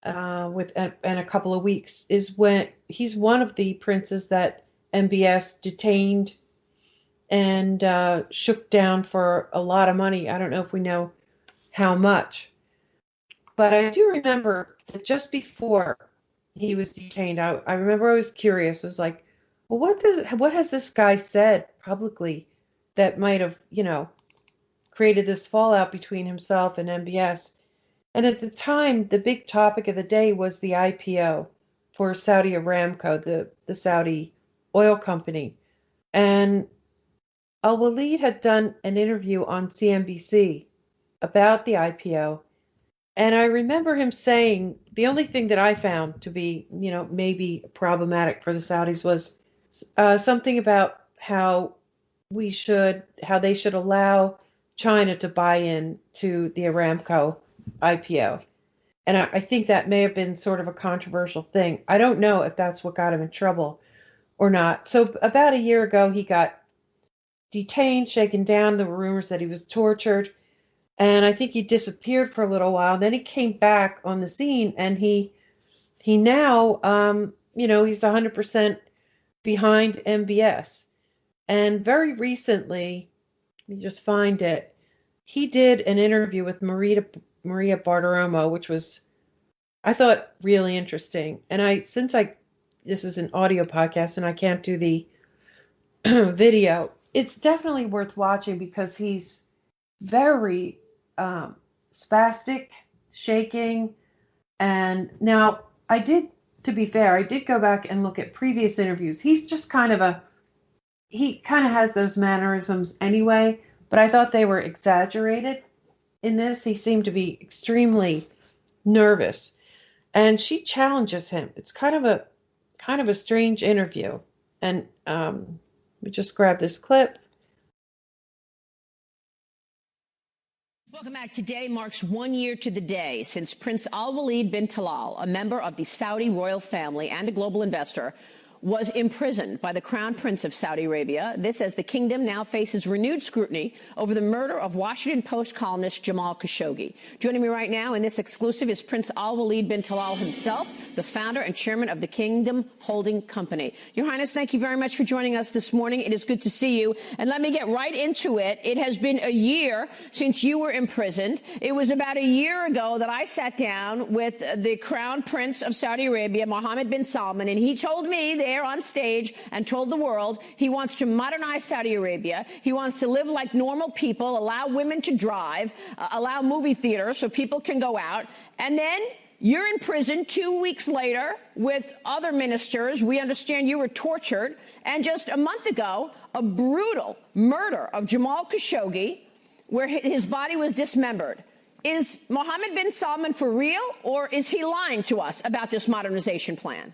and a couple of weeks, is when he's one of the princes that MBS detained and shook down for a lot of money. I don't know if we know how much, but I do remember that just before he was detained, I remember I was curious. I was like, well, what has this guy said publicly that might have, created this fallout between himself and MBS? And at the time, the big topic of the day was the IPO for Saudi Aramco, the Saudi oil company. And Al Walid had done an interview on CNBC about the IPO. And I remember him saying the only thing that I found to be, maybe problematic for the Saudis was something about how they should allow China to buy in to the Aramco IPO. And I think that may have been sort of a controversial thing. I don't know if that's what got him in trouble or not. So about a year ago, he got detained, shaken down. There were rumors that he was tortured. And I think he disappeared for a little while. Then he came back on the scene, and he now, he's 100% behind MBS. And very recently, let me just find it, he did an interview with Maria Bartiromo, which was, I thought, really interesting. And this is an audio podcast and I can't do the video, it's definitely worth watching because he's very spastic, shaking. And now to be fair, I did go back and look at previous interviews. He's just he kind of has those mannerisms anyway, but I thought they were exaggerated. In this, he seemed to be extremely nervous, and she challenges him. It's kind of a strange interview. And we just grab this clip. Welcome back. Today marks 1 year to the day since Prince Al Walid bin Talal, a member of the Saudi royal family and a global investor, was imprisoned by the Crown Prince of Saudi Arabia. This as the kingdom now faces renewed scrutiny over the murder of Washington Post columnist Jamal Khashoggi. Joining me right now in this exclusive is Prince Al Walid bin Talal himself, the founder and chairman of the Kingdom Holding Company. Your Highness, thank you very much for joining us this morning. It is good to see you. And let me get right into it. It has been a year since you were imprisoned. It was about a year ago that I sat down with the Crown Prince of Saudi Arabia, Mohammed bin Salman, and he told me there on stage and told the world he wants to modernize Saudi Arabia. He wants to live like normal people, allow women to drive, allow movie theaters so people can go out. And then you're in prison 2 weeks later with other ministers. We understand you were tortured. And just a month ago, a brutal murder of Jamal Khashoggi, where his body was dismembered. Is Mohammed bin Salman for real, or is he lying to us about this modernization plan?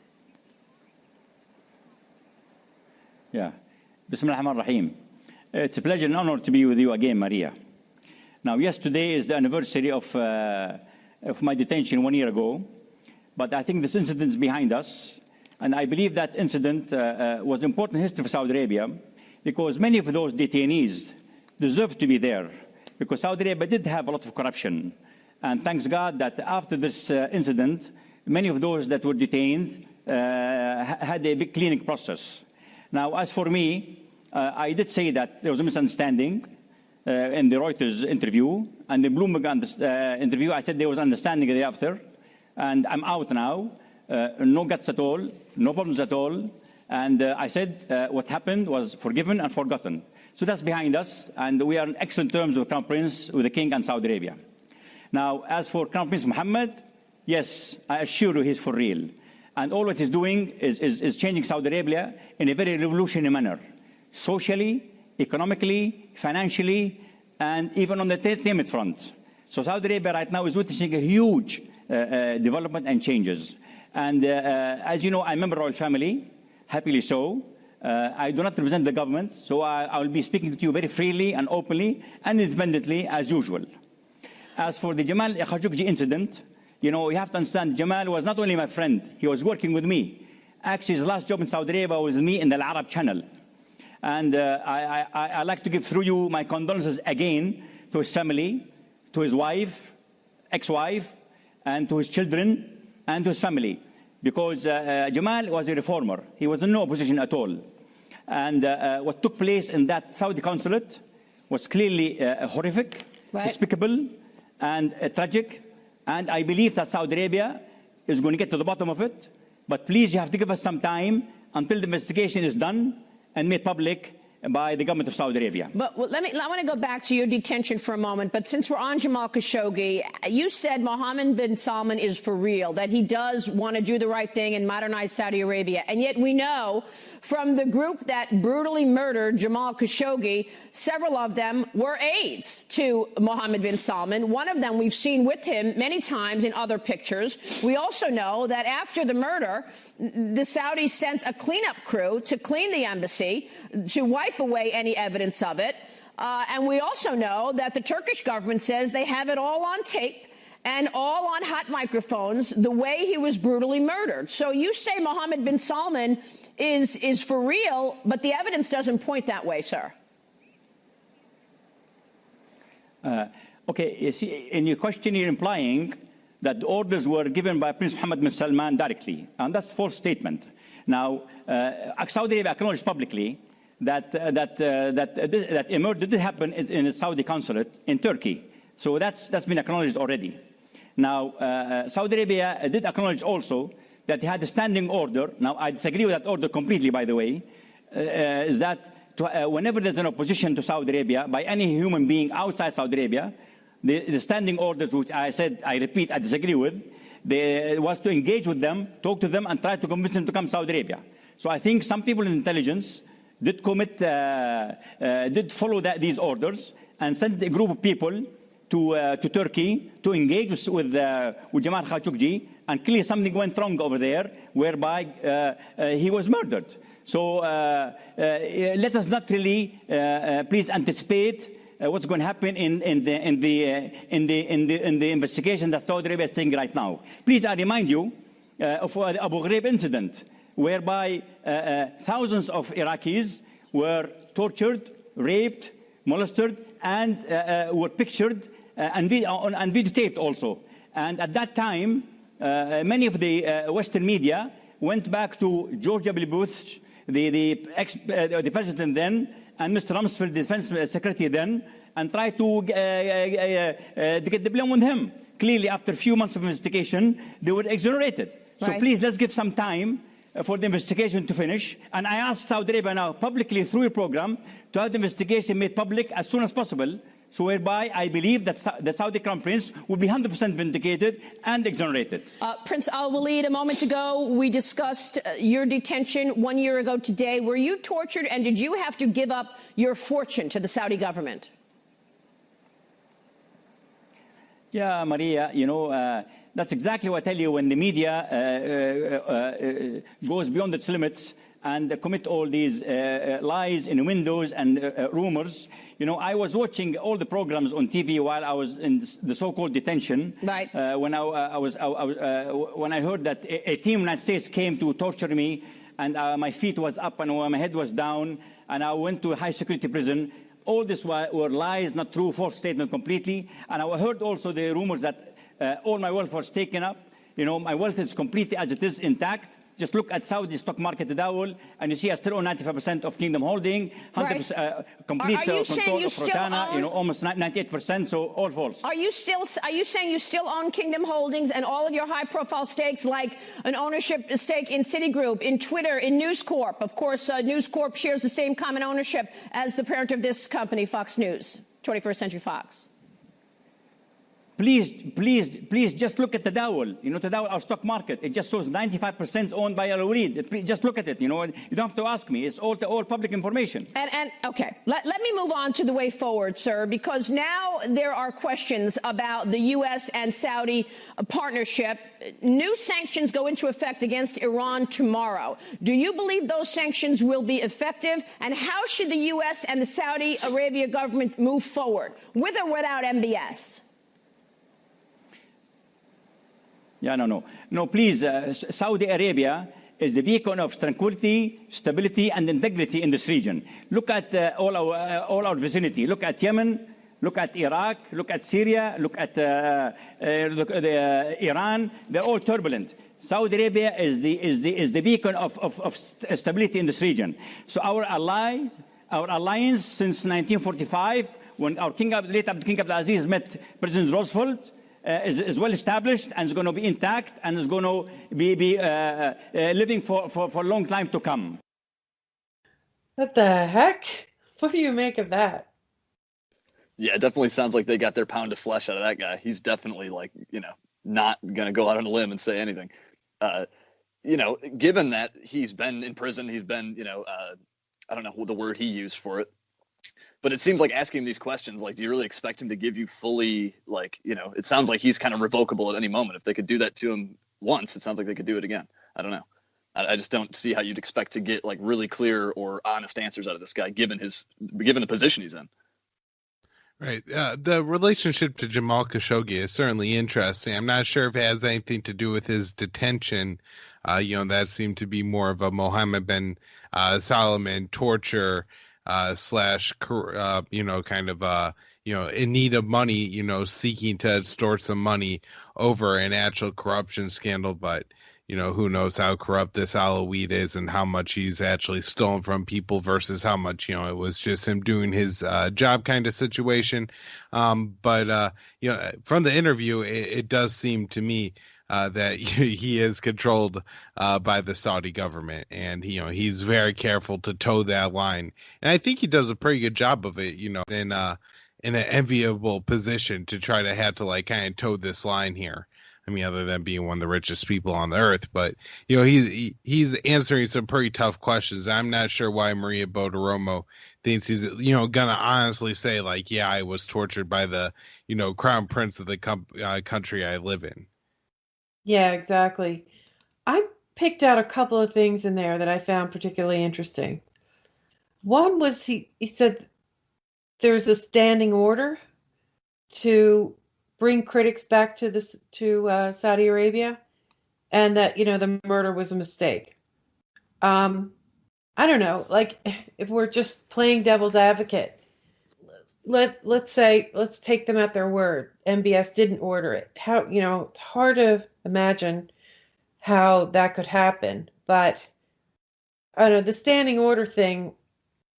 Yeah. Bismillah ar-Rahman ar-Rahim. It's a pleasure and honor to be with you again, Maria. Now, yes, today is the anniversary of my detention 1 year ago, but I think this incident is behind us, and I believe that incident was important in history for Saudi Arabia because many of those detainees deserve to be there because Saudi Arabia did have a lot of corruption, and thanks God that after this incident, many of those that were detained had a big cleaning process. Now, as for me, I did say that there was a misunderstanding. in the Reuters interview, and the Bloomberg interview, I said there was understanding thereafter, and I'm out now. No guts at all, no problems at all. And I said what happened was forgiven and forgotten. So that's behind us, and we are in excellent terms with Crown Prince, with the King and Saudi Arabia. Now, as for Crown Prince Mohammed, yes, I assure you he's for real. And all what he's doing is changing Saudi Arabia in a very revolutionary manner, socially, economically, financially, and even on the entertainment front. So Saudi Arabia right now is witnessing a huge development and changes. And as you know, I'm a member of the royal family, happily so. I do not represent the government, so I will be speaking to you very freely and openly and independently as usual. As for the Jamal Khashoggi incident, you know, you have to understand, Jamal was not only my friend, he was working with me. Actually, his last job in Saudi Arabia was with me in the Al Arab channel. And I'd like to give through you my condolences again to his family, to his wife, ex-wife, and to his children, and to his family. Because Jamal was a reformer. He was in no opposition at all. And what took place in that Saudi consulate was clearly horrific, despicable, and tragic. And I believe that Saudi Arabia is going to get to the bottom of it. But please, you have to give us some time until the investigation is done and made public by the government of Saudi Arabia. But I want to go back to your detention for a moment. But since we're on Jamal Khashoggi, you said Mohammed bin Salman is for real, that he does want to do the right thing and modernize Saudi Arabia. And yet we know from the group that brutally murdered Jamal Khashoggi, several of them were aides to Mohammed bin Salman. One of them we've seen with him many times in other pictures. We also know that after the murder, the Saudis sent a cleanup crew to clean the embassy, to wipe away any evidence of it. And we also know that the Turkish government says they have it all on tape and all on hot microphones, the way he was brutally murdered. So you say Mohammed bin Salman is for real, but the evidence doesn't point that way, sir. Okay, you see, in your question, you're implying that the orders were given by Prince Mohammed bin Salman directly, and that's a false statement. Now, Saudi Arabia acknowledged publicly that a murder did happen in a Saudi consulate in Turkey. So that's been acknowledged already. Now, Saudi Arabia did acknowledge also that they had a standing order. Now, I disagree with that order completely, by the way, is that whenever there's an opposition to Saudi Arabia by any human being outside Saudi Arabia, the standing orders, which I said, I repeat, I disagree with, was to engage with them, talk to them, and try to convince them to come to Saudi Arabia. So I think some people in intelligence did did follow these orders and sent a group of people to Turkey to engage with Jamal Khashoggi, and clearly something went wrong over there, whereby he was murdered. So let us not really, please anticipate what's going to happen in the investigation that Saudi Arabia is taking right now. Please, I remind you of the Abu Ghraib incident, whereby thousands of Iraqis were tortured, raped, molested, and were pictured and videotaped also. And at that time, many of the Western media went back to George W. Bush, the president then, and Mr. Rumsfeld, the defense secretary then, and tried to get the blame on him. Clearly, after a few months of investigation, they were exonerated. So please, let's give some time for the investigation to finish. And I ask Saudi Arabia now publicly through your program to have the investigation made public as soon as possible, so whereby I believe that the Saudi Crown Prince will be 100% vindicated and exonerated. Prince Al-Walid, a moment ago, we discussed your detention 1 year ago today. Were you tortured, and did you have to give up your fortune to the Saudi government? Yeah, Maria, you know, that's exactly what I tell you when the media goes beyond its limits and commit all these lies, innuendos, and rumors. You know, I was watching all the programs on TV while I was in the so-called detention. Right. When I heard that a team in the United States came to torture me, and my feet was up and my head was down, and I went to a high-security prison. All this were lies, not true, false statement completely. And I heard also the rumors that all my wealth was taken up. You know, my wealth is completely as it is, intact. Just look at Saudi stock market Tadawul, and you see I still own 95% of Kingdom Holding, 100% complete control of Rotana, almost 98%, so all false. Are you saying you still own Kingdom Holdings and all of your high-profile stakes, like an ownership stake in Citigroup, in Twitter, in News Corp? Of course, News Corp shares the same common ownership as the parent of this company, Fox News, 21st Century Fox. Please, just look at Tadawul. Tadawul, our stock market, it just shows 95% owned by Al-Walid. Just look at it. You don't have to ask me. It's all public information. And okay, let me move on to the way forward, sir, because now there are questions about the U.S. and Saudi partnership. New sanctions go into effect against Iran tomorrow. Do you believe those sanctions will be effective? And how should the U.S. and the Saudi Arabia government move forward, with or without MBS? Yeah, no, please, Saudi Arabia is a beacon of tranquility, stability, and integrity in this region. Look at all our vicinity. Look at Yemen, look at Iraq, look at Syria, look at Iran. They're all turbulent. Saudi Arabia is the beacon of stability in this region. So our alliance since 1945, when our late King Abdulaziz met President Roosevelt, is well established and is going to be intact and is going to be living for a long time to come. What the heck? What do you make of that? Yeah, it definitely sounds like they got their pound of flesh out of that guy. He's definitely not going to go out on a limb and say anything. Given that he's been in prison, he's been, I don't know what the word he used for it. But it seems like asking him these questions, do you really expect him to give you fully, it sounds like he's kind of revocable at any moment. If they could do that to him once, it sounds like they could do it again. I don't know. I just don't see how you'd expect to get really clear or honest answers out of this guy, given the position he's in. Right. The relationship to Jamal Khashoggi is certainly interesting. I'm not sure if it has anything to do with his detention. That seemed to be more of a Mohammed bin Salman torture slash, in need of money, seeking to extort some money over an actual corruption scandal. But, who knows how corrupt this Alawid is and how much he's actually stolen from people versus how much, it was just him doing his job kind of situation. But from the interview, it does seem to me that he is controlled by the Saudi government, and he's very careful to toe that line. And I think he does a pretty good job of it, in an enviable position to try to have to kind of toe this line here. I mean, other than being one of the richest people on the earth, but he's answering some pretty tough questions. I'm not sure why Maria Bartiromo thinks he's gonna honestly say yeah, I was tortured by the crown prince of the country I live in. Yeah, exactly. I picked out a couple of things in there that I found particularly interesting. One was he said there's a standing order to bring critics back to Saudi Arabia, and that the murder was a mistake. I don't know, if we're just playing devil's advocate, let's take them at their word. MBS didn't order it. How it's hard to imagine how that could happen, but I don't know, the standing order thing.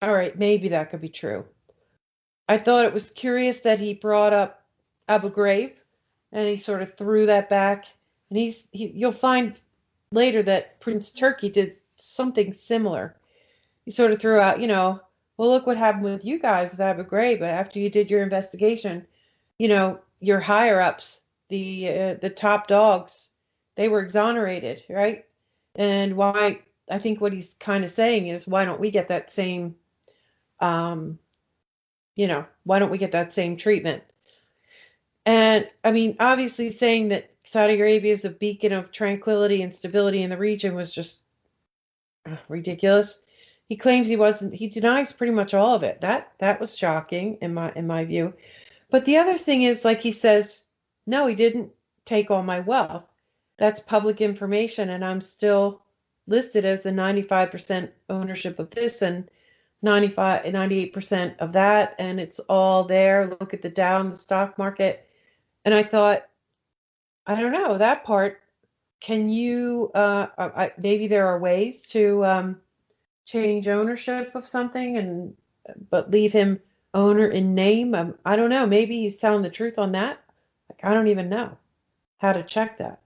All right, maybe that could be true. I thought it was curious that he brought up Abu Ghraib, and he sort of threw that back. And you'll find later that Prince Turki did something similar. He sort of threw out, well, look what happened with you guys with Abu Ghraib. But after you did your investigation, your higher ups, the top dogs, they were exonerated, right? And why? I think what he's kind of saying is, why don't we get that same, why don't we get that same treatment? And I mean, obviously saying that Saudi Arabia is a beacon of tranquility and stability in the region was just ridiculous. He claims he denies pretty much all of it. That was shocking in my view. But the other thing is, he says, no, he didn't take all my wealth. That's public information, and I'm still listed as the 95% ownership of this and 98% of that, and it's all there. Look at the Dow and the stock market. And I thought, I don't know, that part can you maybe there are ways to change ownership of something and but leave him owner in name? I don't know. Maybe he's telling the truth on that. Like, I don't even know how to check that.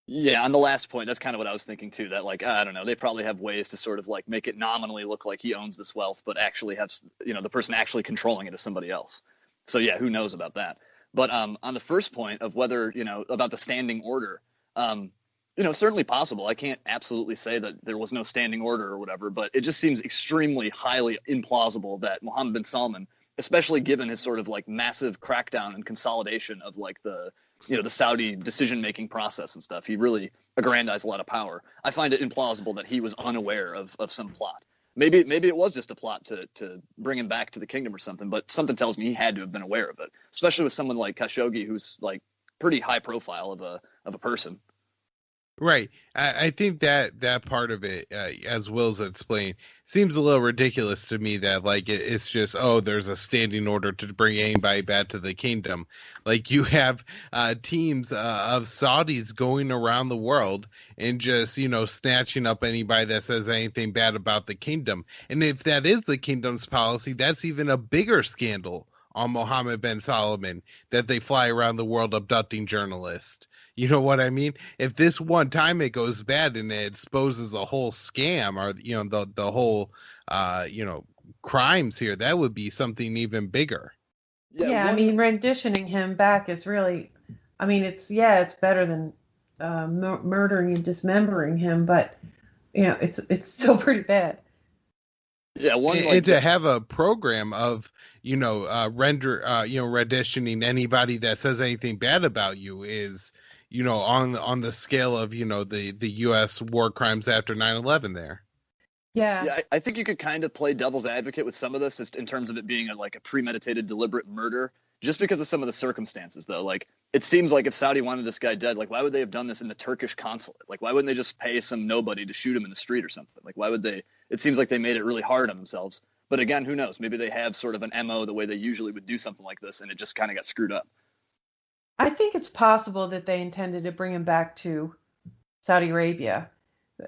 Yeah, on the last point, that's kind of what I was thinking too. That like I don't know, they probably have ways to sort of like make it nominally look like he owns this wealth, but actually have the person actually controlling it is somebody else. So yeah, who knows about that? But on the first point of whether about the standing order, certainly possible. I can't absolutely say that there was no standing order or whatever, but it just seems extremely highly implausible that Mohammed bin Salman, especially given his sort of like massive crackdown and consolidation of like the Saudi decision-making process and stuff. He really aggrandized a lot of power. I find it implausible that he was unaware of some plot. Maybe it was just a plot to bring him back to the kingdom or something, but something tells me he had to have been aware of it, especially with someone like Khashoggi, who's like pretty high profile of a person. Right. I think that part of it, as Will's explained, seems a little ridiculous to me that like it's just, oh, there's a standing order to bring anybody back to the kingdom. Like you have teams of Saudis going around the world and just, snatching up anybody that says anything bad about the kingdom. And if that is the kingdom's policy, that's even a bigger scandal on Mohammed bin Salman, that they fly around the world abducting journalists. You know what I mean? If this one time it goes bad and it exposes a whole scam or the whole crimes here, that would be something even bigger. Yeah, I mean, renditioning him back is really, I mean, it's better than murdering and dismembering him, but it's still pretty bad. Yeah, and to have a program of renditioning anybody that says anything bad about you is on the scale of the U.S. war crimes after 9/11 there. Yeah, I think you could kind of play devil's advocate with some of this in terms of it being a premeditated, deliberate murder, just because of some of the circumstances, though. Like, it seems like if Saudi wanted this guy dead, like, why would they have done this in the Turkish consulate? Like, why wouldn't they just pay some nobody to shoot him in the street or something? Like, why would they? It seems like they made it really hard on themselves. But again, who knows? Maybe they have sort of an MO the way they usually would do something like this, and it just kind of got screwed up. I think it's possible that they intended to bring him back to Saudi Arabia.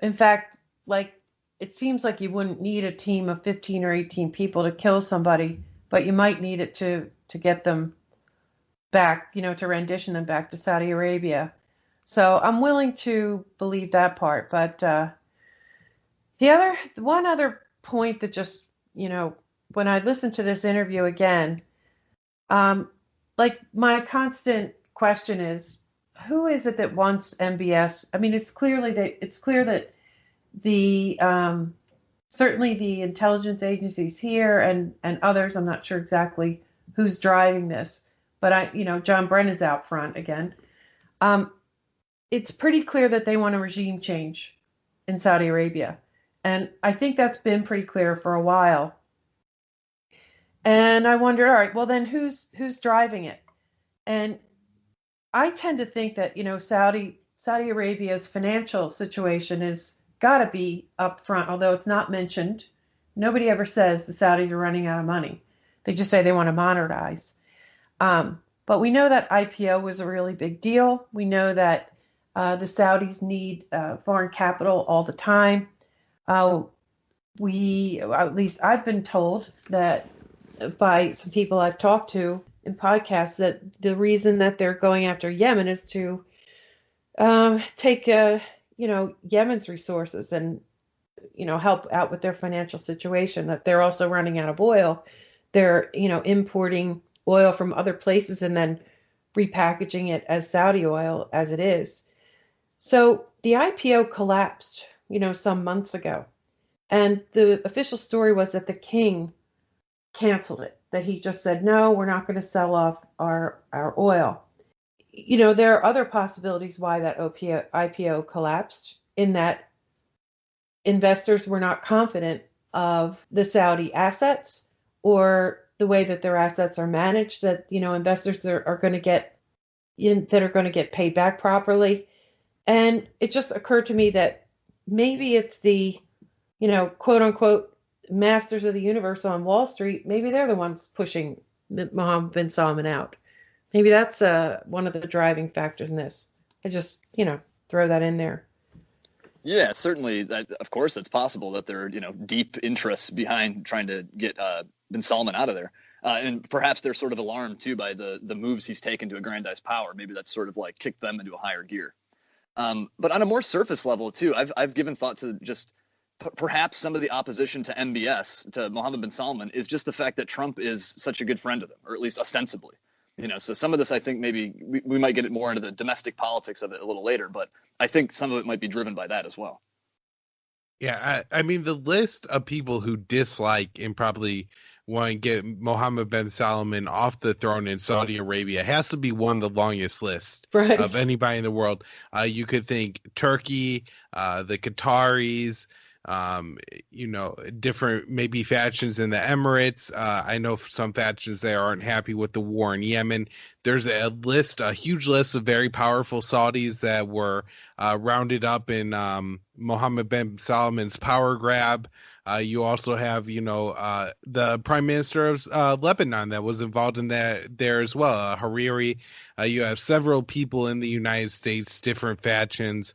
In fact, like, it seems like you wouldn't need a team of 15 or 18 people to kill somebody, but you might need it to get them back, to rendition them back to Saudi Arabia. So I'm willing to believe that part. But one other point that just, when I listened to this interview again, like my constant question is, who is it that wants MBS? I mean, it's clear that the certainly the intelligence agencies here and others. I'm not sure exactly who's driving this, but John Brennan's out front again. It's pretty clear that they want a regime change in Saudi Arabia, and I think that's been pretty clear for a while. And I wonder, all right, well then who's driving it? And I tend to think that Saudi Arabia's financial situation is got to be up front, although it's not mentioned. Nobody ever says the Saudis are running out of money. They just say they want to modernize. But we know that IPO was a really big deal. We know that the Saudis need foreign capital all the time. At least I've been told that by some people I've talked to in podcasts that the reason that they're going after Yemen is to take Yemen's resources and help out with their financial situation, that they're also running out of oil. They're importing oil from other places and then repackaging it as Saudi oil as it is. So the IPO collapsed some months ago, and the official story was that the king canceled it, that he just said, no, we're not going to sell off our oil. There are other possibilities why that IPO collapsed, in that investors were not confident of the Saudi assets or the way that their assets are managed, that investors are going to get paid back properly. And it just occurred to me that maybe it's the quote unquote masters of the universe on Wall Street. Maybe they're the ones pushing Mohammed bin Salman out. Maybe that's one of the driving factors in this. I just, throw that in there. Yeah, certainly. That, of course, it's possible that there are deep interests behind trying to get bin Salman out of there, and perhaps they're sort of alarmed too by the moves he's taken to aggrandize power. Maybe that's sort of like kicked them into a higher gear. But on a more surface level too, I've given thought to just perhaps some of the opposition to MBS, to Mohammed bin Salman, is just the fact that Trump is such a good friend of them, or at least ostensibly. So some of this, I think maybe we might get it more into the domestic politics of it a little later, but I think some of it might be driven by that as well. Yeah, I mean, the list of people who dislike and probably want to get Mohammed bin Salman off the throne in Saudi Arabia has to be one of the longest lists Right. of anybody in the world. You could think Turkey, the Qataris, different maybe factions in the Emirates. I know some factions there aren't happy with the war in Yemen. There's a huge list of very powerful Saudis that were rounded up in Mohammed bin Salman's power grab. You also have, the Prime Minister of Lebanon that was involved in that there as well, Hariri. You have several people in the United States, different factions.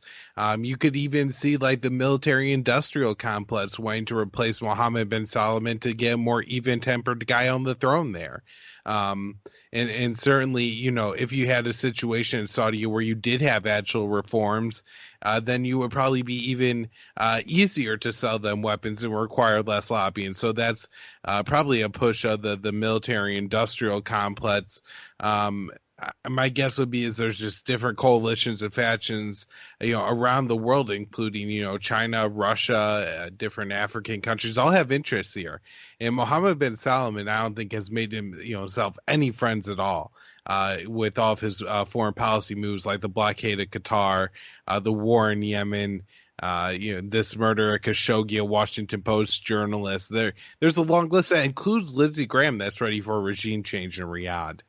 You could even see like the military-industrial complex wanting to replace Mohammed bin Salman to get a more even-tempered guy on the throne there. And certainly, if you had a situation in Saudi where you did have actual reforms, then you would probably be even easier to sell them weapons and require less lobbying. So that's probably a push of the military-industrial complex. My guess would be is there's just different coalitions and factions, around the world, including, China, Russia, different African countries, all have interests here. And Mohammed bin Salman, I don't think has made himself any friends at all with all of his foreign policy moves, like the blockade of Qatar, the war in Yemen, this murder of Khashoggi, a Washington Post journalist. There's a long list that includes Lindsey Graham that's ready for a regime change in Riyadh.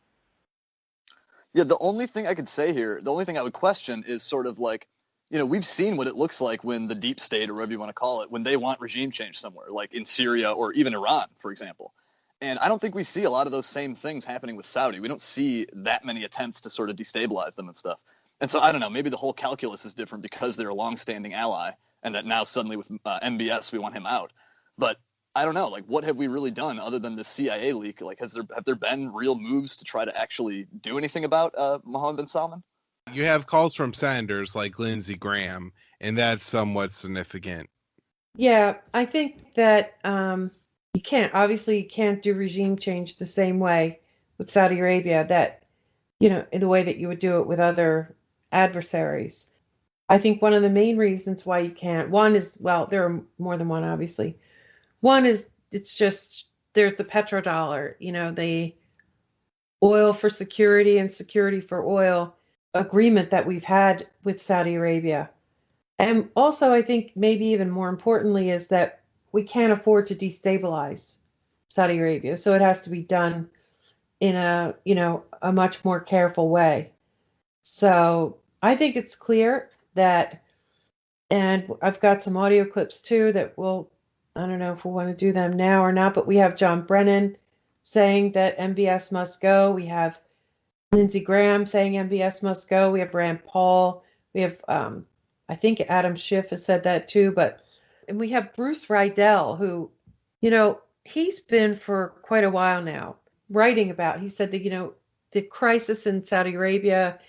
Yeah, the only thing I could say here, the only thing I would question is sort of like, we've seen what it looks like when the deep state, or whatever you want to call it, when they want regime change somewhere, like in Syria or even Iran, for example. And I don't think we see a lot of those same things happening with Saudi. We don't see that many attempts to sort of destabilize them and stuff. And so I don't know, maybe the whole calculus is different because they're a longstanding ally, and that now suddenly with MBS we want him out. But I don't know, like, what have we really done other than the CIA leak? Like, have there been real moves to try to actually do anything about Mohammed bin Salman? You have calls from senators like Lindsey Graham, and that's somewhat significant. Yeah, I think that you can't do regime change the same way with Saudi Arabia that, in the way that you would do it with other adversaries. I think one of the main reasons why you can't, one is, well, there are more than one, obviously. One is it's just there's the petrodollar, the oil for security and security for oil agreement that we've had with Saudi Arabia. And also, I think maybe even more importantly is that we can't afford to destabilize Saudi Arabia. So it has to be done in a much more careful way. So I think it's clear that, and I've got some audio clips too that I don't know if we want to do them now or not, but we have John Brennan saying that MBS must go. We have Lindsey Graham saying MBS must go. We have Rand Paul. We have, I think Adam Schiff has said that too. And we have Bruce Riedel, who, he's been for quite a while now writing about. He said that, the crisis in Saudi Arabia,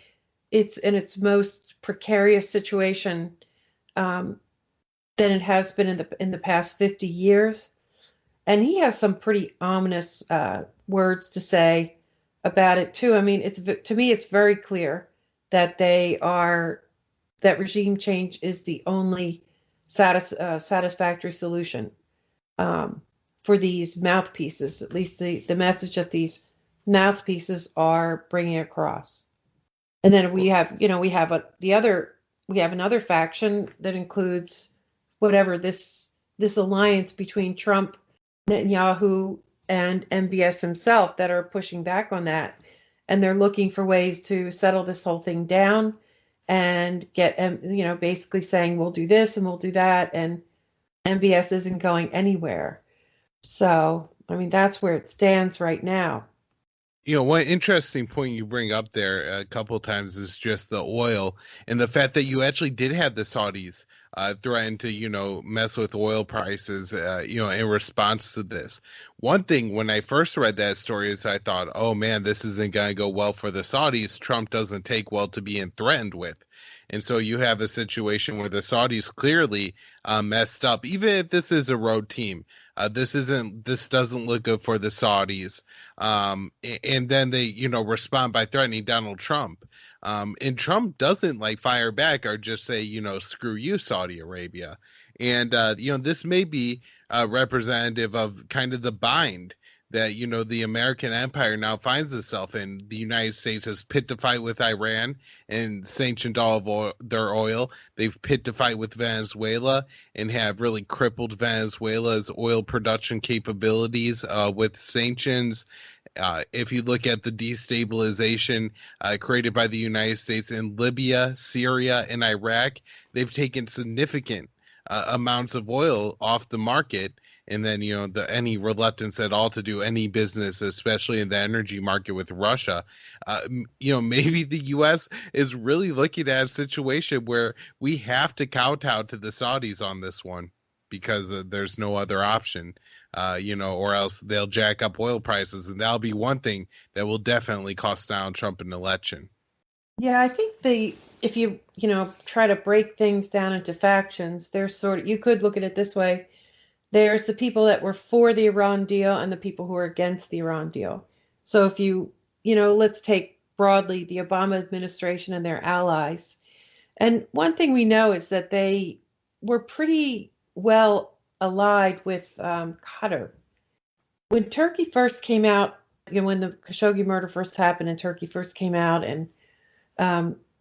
it's in its most precarious situation than it has been in the past 50 years. And he has some pretty ominous words to say about it too. I mean, to me, it's very clear that that regime change is the only satisfactory solution for these mouthpieces, at least the message that these mouthpieces are bringing across. And then we have another faction that includes whatever this alliance between Trump, Netanyahu, and MBS himself that are pushing back on that. And they're looking for ways to settle this whole thing down and get, basically saying, we'll do this and we'll do that. And MBS isn't going anywhere. So, I mean, that's where it stands right now. One interesting point you bring up there a couple times is just the oil and the fact that you actually did have the Saudis threaten to, mess with oil prices, in response to this. One thing when I first read that story is I thought, oh man, this isn't going to go well for the Saudis. Trump doesn't take well to being threatened with. And so you have a situation where the Saudis clearly messed up, even if this is a road team. This doesn't look good for the Saudis. And then they, respond by threatening Donald Trump. And Trump doesn't like fire back or just say, screw you, Saudi Arabia. And, this may be representative of kind of the bind that, the American empire now finds itself in. The United States has picked a fight with Iran and sanctioned all of their oil. They've picked a fight with Venezuela and have really crippled Venezuela's oil production capabilities with sanctions. If you look at the destabilization created by the United States in Libya, Syria, and Iraq, they've taken significant amounts of oil off the market. And then, any reluctance at all to do any business, especially in the energy market with Russia, maybe the U.S. is really looking at a situation where we have to kowtow to the Saudis on this one because there's no other option, or else they'll jack up oil prices. And that'll be one thing that will definitely cost Donald Trump an election. Yeah, I think if you, try to break things down into factions, there's you could look at it this way. There's the people that were for the Iran deal and the people who are against the Iran deal. So if let's take broadly the Obama administration and their allies. And one thing we know is that they were pretty well allied with Qatar. When Turkey first came out, when the Khashoggi murder first happened and Turkey first came out and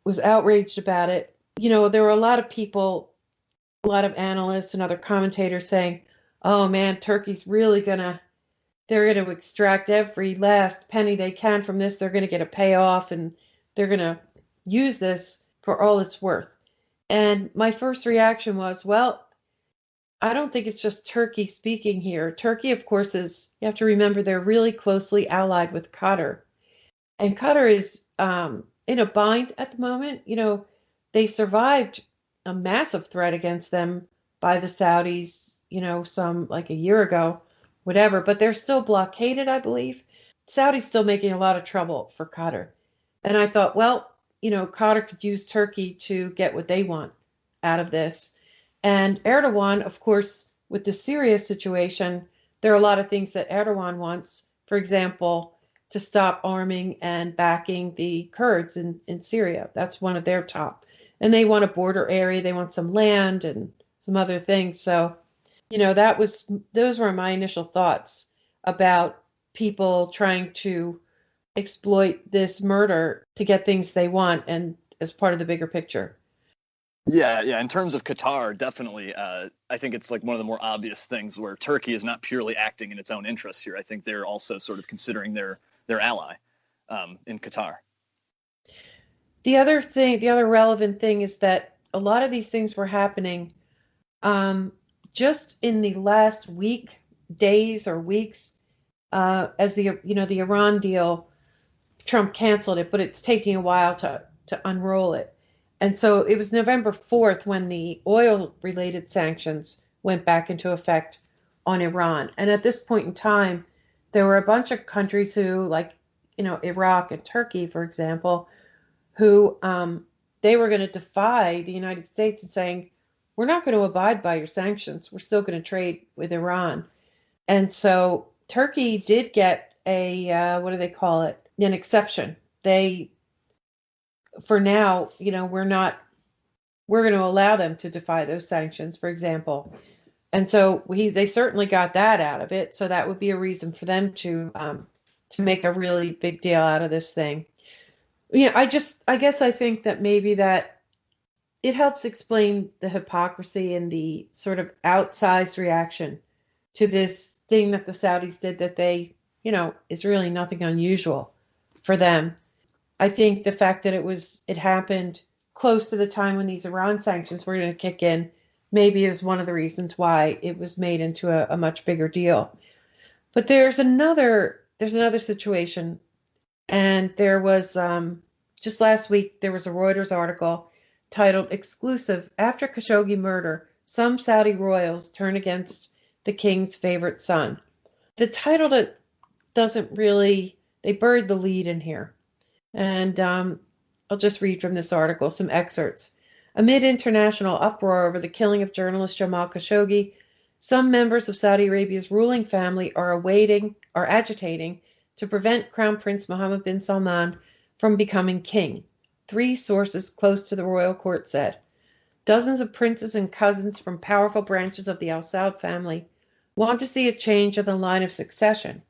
was outraged about it, there were a lot of people, a lot of analysts and other commentators saying, oh man, Turkey's really they're going to extract every last penny they can from this. They're going to get a payoff and they're going to use this for all it's worth. And my first reaction was, well, I don't think it's just Turkey speaking here. Turkey, of course, you have to remember, they're really closely allied with Qatar. And Qatar is in a bind at the moment. They survived a massive threat against them by the Saudis, some like a year ago, whatever, but they're still blockaded, I believe. Saudi's still making a lot of trouble for Qatar. And I thought, well, Qatar could use Turkey to get what they want out of this. And Erdogan, of course, with the Syria situation, there are a lot of things that Erdogan wants. For example, to stop arming and backing the Kurds in Syria. That's one of their top. And they want a border area. They want some land and some other things. So, those were my initial thoughts about people trying to exploit this murder to get things they want and as part of the bigger picture. Yeah. In terms of Qatar, definitely, I think it's like one of the more obvious things where Turkey is not purely acting in its own interests here. I think they're also sort of considering their ally in Qatar. The other relevant thing is that a lot of these things were happening just in the last days or weeks, as the Iran deal, Trump canceled it, but it's taking a while to unroll it. And so it was November 4th when the oil-related sanctions went back into effect on Iran. And at this point in time, there were a bunch of countries who, like, Iraq and Turkey, for example, who they were going to defy the United States and saying, we're not going to abide by your sanctions. We're still going to trade with Iran. And so Turkey did get what do they call it? An exception. For now, we're going to allow them to defy those sanctions, for example. And so they certainly got that out of it. So that would be a reason for them to make a really big deal out of this thing. I guess I think that maybe that it helps explain the hypocrisy and the sort of outsized reaction to this thing that the Saudis did that they, is really nothing unusual for them. I think the fact that it happened close to the time when these Iran sanctions were going to kick in, maybe is one of the reasons why it was made into a much bigger deal. But there's another situation, And there was, just last week, there was a Reuters article titled Exclusive: After Khashoggi Murder, Some Saudi Royals Turn Against the King's Favorite Son. The title doesn't really, they buried the lead in here. And I'll just read from this article some excerpts. Amid international uproar over the killing of journalist Jamal Khashoggi, some members of Saudi Arabia's ruling family are agitating to prevent Crown Prince Mohammed bin Salman from becoming king. 3 sources close to the royal court said. Dozens of princes and cousins from powerful branches of the Al Saud family want to see a change in the line of succession,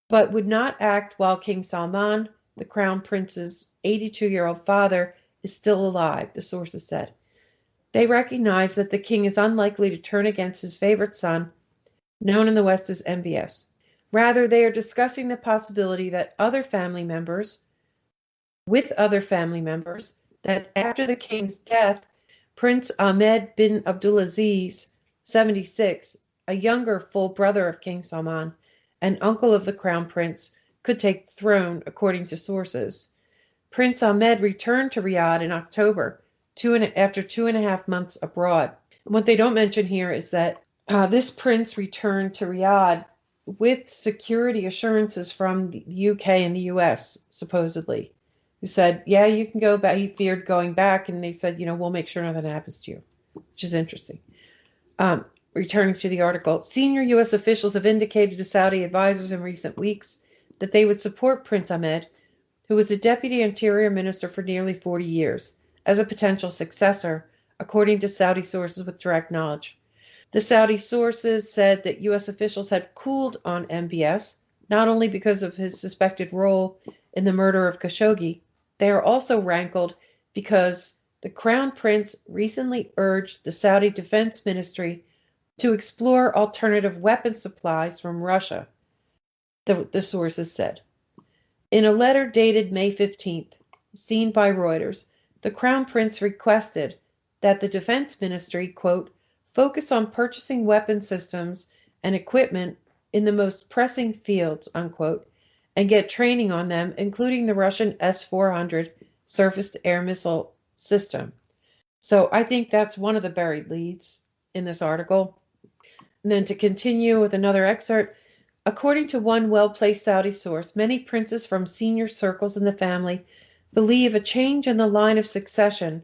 but would not act while King Salman, the Crown Prince's 82-year-old father, is still alive, the sources said. They recognize that the king is unlikely to turn against his favorite son, known in the West as MBS. Rather, they are discussing the possibility that other family members, that after the king's death, Prince Ahmed bin Abdulaziz, 76, a younger full brother of King Salman, and uncle of the crown prince, could take the throne, according to sources. Prince Ahmed returned to Riyadh in October, after 2.5 months abroad. And what they don't mention here is that this prince returned to Riyadh with security assurances from the UK and the US, supposedly, who said, yeah, you can go back. He feared going back, and they said, we'll make sure nothing happens to you, which is interesting. Returning to the article, senior U.S. officials have indicated to Saudi advisors in recent weeks that they would support Prince Ahmed, who was a deputy interior minister for nearly 40 years, as a potential successor, according to Saudi sources with direct knowledge. The Saudi sources said that U.S. officials had cooled on MBS, not only because of his suspected role in the murder of Khashoggi, they are also rankled because the Crown Prince recently urged the Saudi Defense Ministry to explore alternative weapon supplies from Russia, the sources said. In a letter dated May 15th, seen by Reuters, the Crown Prince requested that the Defense Ministry, quote, focus on purchasing weapon systems and equipment in the most pressing fields, unquote, and get training on them, including the Russian S-400 surface-to-air missile system. So I think that's one of the buried leads in this article. And then to continue with another excerpt, according to one well-placed Saudi source, many princes from senior circles in the family believe a change in the line of succession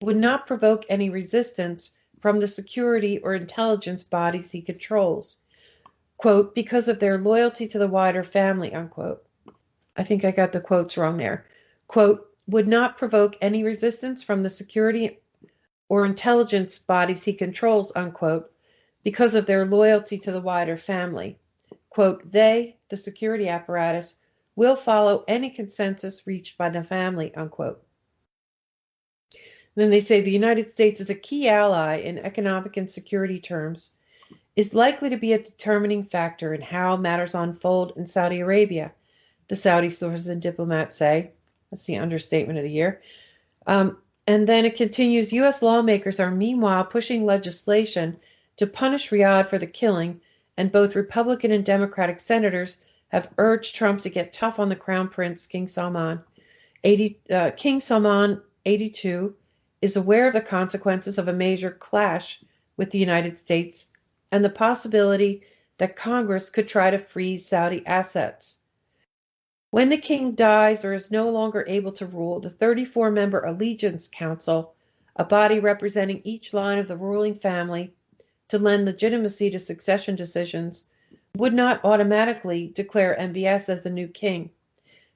would not provoke any resistance from the security or intelligence bodies he controls, quote, because of their loyalty to the wider family, unquote. I think I got the quotes wrong there. Quote, would not provoke any resistance from the security or intelligence bodies he controls, unquote, because of their loyalty to the wider family. Quote, they, the security apparatus, will follow any consensus reached by the family, unquote. Then they say the United States is a key ally in economic and security terms, is likely to be a determining factor in how matters unfold in Saudi Arabia, the Saudi sources and diplomats say. That's the understatement of the year. And then it continues, U.S. lawmakers are meanwhile pushing legislation to punish Riyadh for the killing, and both Republican and Democratic senators have urged Trump to get tough on the Crown Prince, King Salman. King Salman, 82, is aware of the consequences of a major clash with the United States and the possibility that Congress could try to freeze Saudi assets. When the king dies or is no longer able to rule, the 34-member Allegiance Council, a body representing each line of the ruling family to lend legitimacy to succession decisions, would not automatically declare MBS as the new king.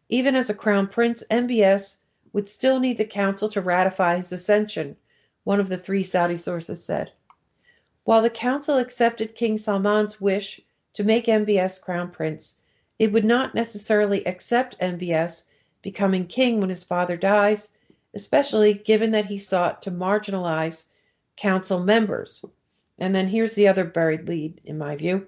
Even as a crown prince, MBS would still need the council to ratify his ascension, one of the 3 Saudi sources said. While the council accepted King Salman's wish to make MBS crown prince, it would not necessarily accept MBS becoming king when his father dies, especially given that he sought to marginalize council members. And then here's the other buried lead, in my view.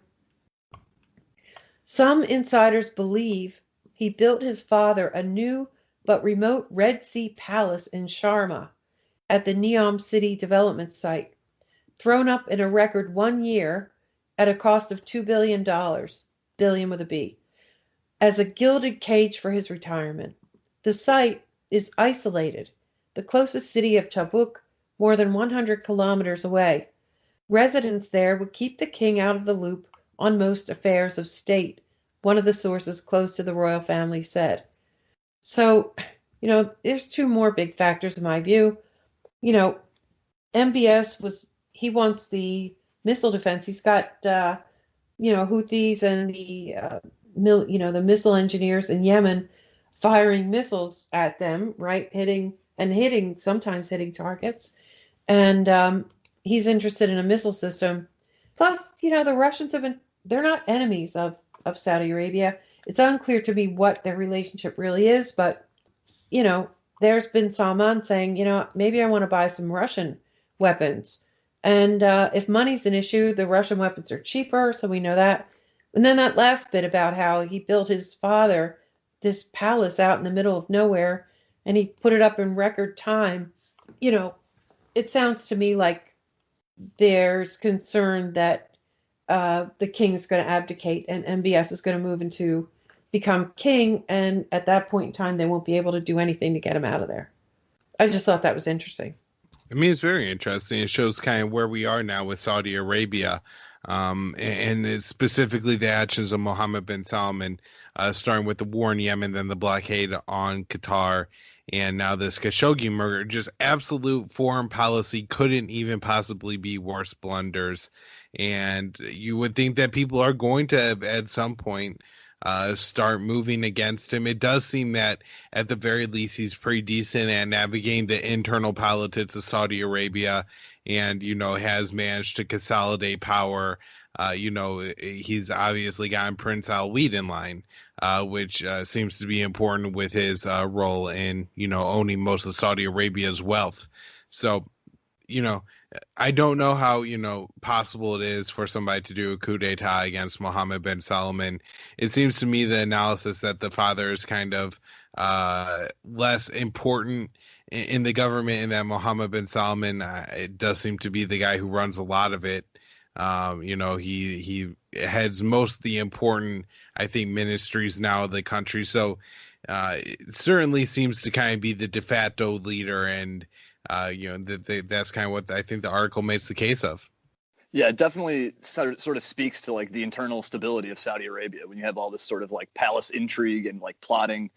Some insiders believe he built his father a new but remote Red Sea palace in Sharma at the Neom City development site, thrown up in a record 1 year at a cost of $2 billion, billion with a B. as a gilded cage for his retirement. The site is isolated, the closest city of Tabuk, more than 100 kilometers away. Residents there would keep the king out of the loop on most affairs of state, one of the sources close to the royal family said. So, there's two more big factors in my view. MBS he wants the missile defense. He's got, Houthis and the missile engineers in Yemen firing missiles at them, right? Sometimes hitting targets. And he's interested in a missile system. Plus, the Russians they're not enemies of Saudi Arabia. It's unclear to me what their relationship really is, but, there's been Salman saying, maybe I want to buy some Russian weapons. And if money's an issue, the Russian weapons are cheaper, so we know that. And then that last bit about how he built his father this palace out in the middle of nowhere, and he put it up in record time. It sounds to me like there's concern that the king is going to abdicate and MBS is going to move into become king, and at that point in time, they won't be able to do anything to get him out of there. I just thought that was interesting. I mean, it's very interesting. It shows kind of where we are now with Saudi Arabia, and it's specifically the actions of Mohammed bin Salman, starting with the war in Yemen, then the blockade on Qatar, and now this Khashoggi murder. Just absolute foreign policy couldn't even possibly be worse blunders. And you would think that people are going to, at some point, start moving against him. It does seem that at the very least he's pretty decent at navigating the internal politics of Saudi Arabia, and has managed to consolidate power. He's obviously gotten Prince Al-Waleed in line, which seems to be important with his role in owning most of Saudi Arabia's wealth. So I don't know how, possible it is for somebody to do a coup d'etat against Mohammed bin Salman. It seems to me the analysis that the father is kind of less important in the government, and that Mohammed bin Salman, it does seem to be the guy who runs a lot of it. He heads most of the important, I think, ministries now of the country. So it certainly seems to kind of be the de facto leader, and that's kind of what I think the article makes the case of. Yeah, it definitely sort of speaks to like the internal stability of Saudi Arabia when you have all this sort of like palace intrigue and like plotting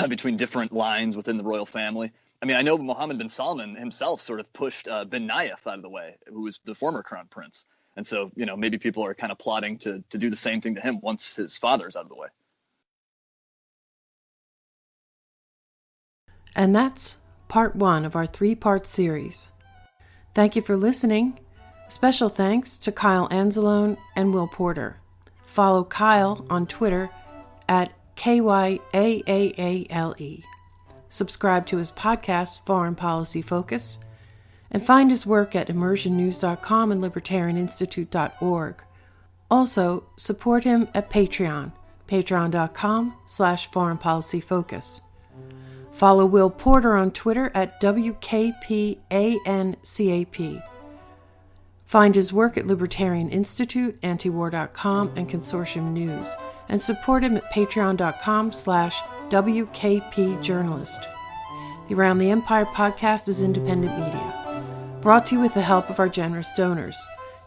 between different lines within the royal family. I mean, I know Mohammed bin Salman himself sort of pushed bin Nayef out of the way, who was the former crown prince. And so, maybe people are kind of plotting to do the same thing to him once his father's out of the way. And that's part 1 of our 3-part series. Thank you for listening. Special thanks to Kyle Anzalone and Will Porter. Follow Kyle on Twitter at KYAAALE. Subscribe to his podcast, Foreign Policy Focus, and find his work at immersionnews.com and libertarianinstitute.org. Also, support him at Patreon, patreon.com/foreignpolicyfocus. Follow Will Porter on Twitter at WKPANCAP. Find his work at Libertarian Institute, antiwar.com, and Consortium News, and support him at patreon.com/WKPjournalist. The Around the Empire podcast is independent media, brought to you with the help of our generous donors.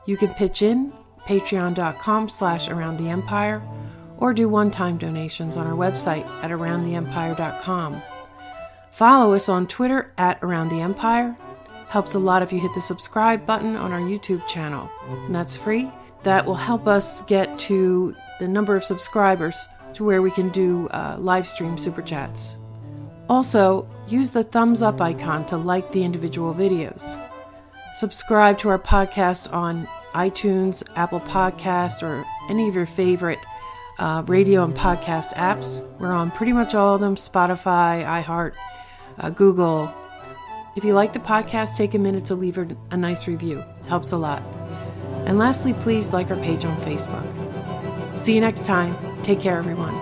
You can pitch in, patreon.com/aroundtheempire, or do one-time donations on our website at aroundtheempire.com. Follow us on Twitter at Around the Empire. Helps a lot if you hit the subscribe button on our YouTube channel, and that's free. That will help us get to the number of subscribers to where we can do live stream super chats. Also, use the thumbs up icon to like the individual videos. Subscribe to our podcast on iTunes, Apple Podcast, or any of your favorite radio and podcast apps. We're on pretty much all of them: Spotify, iHeart, Google. If you like the podcast, take a minute to leave a nice review. Helps a lot. And lastly, please like our page on Facebook. See you next time. Take care, everyone.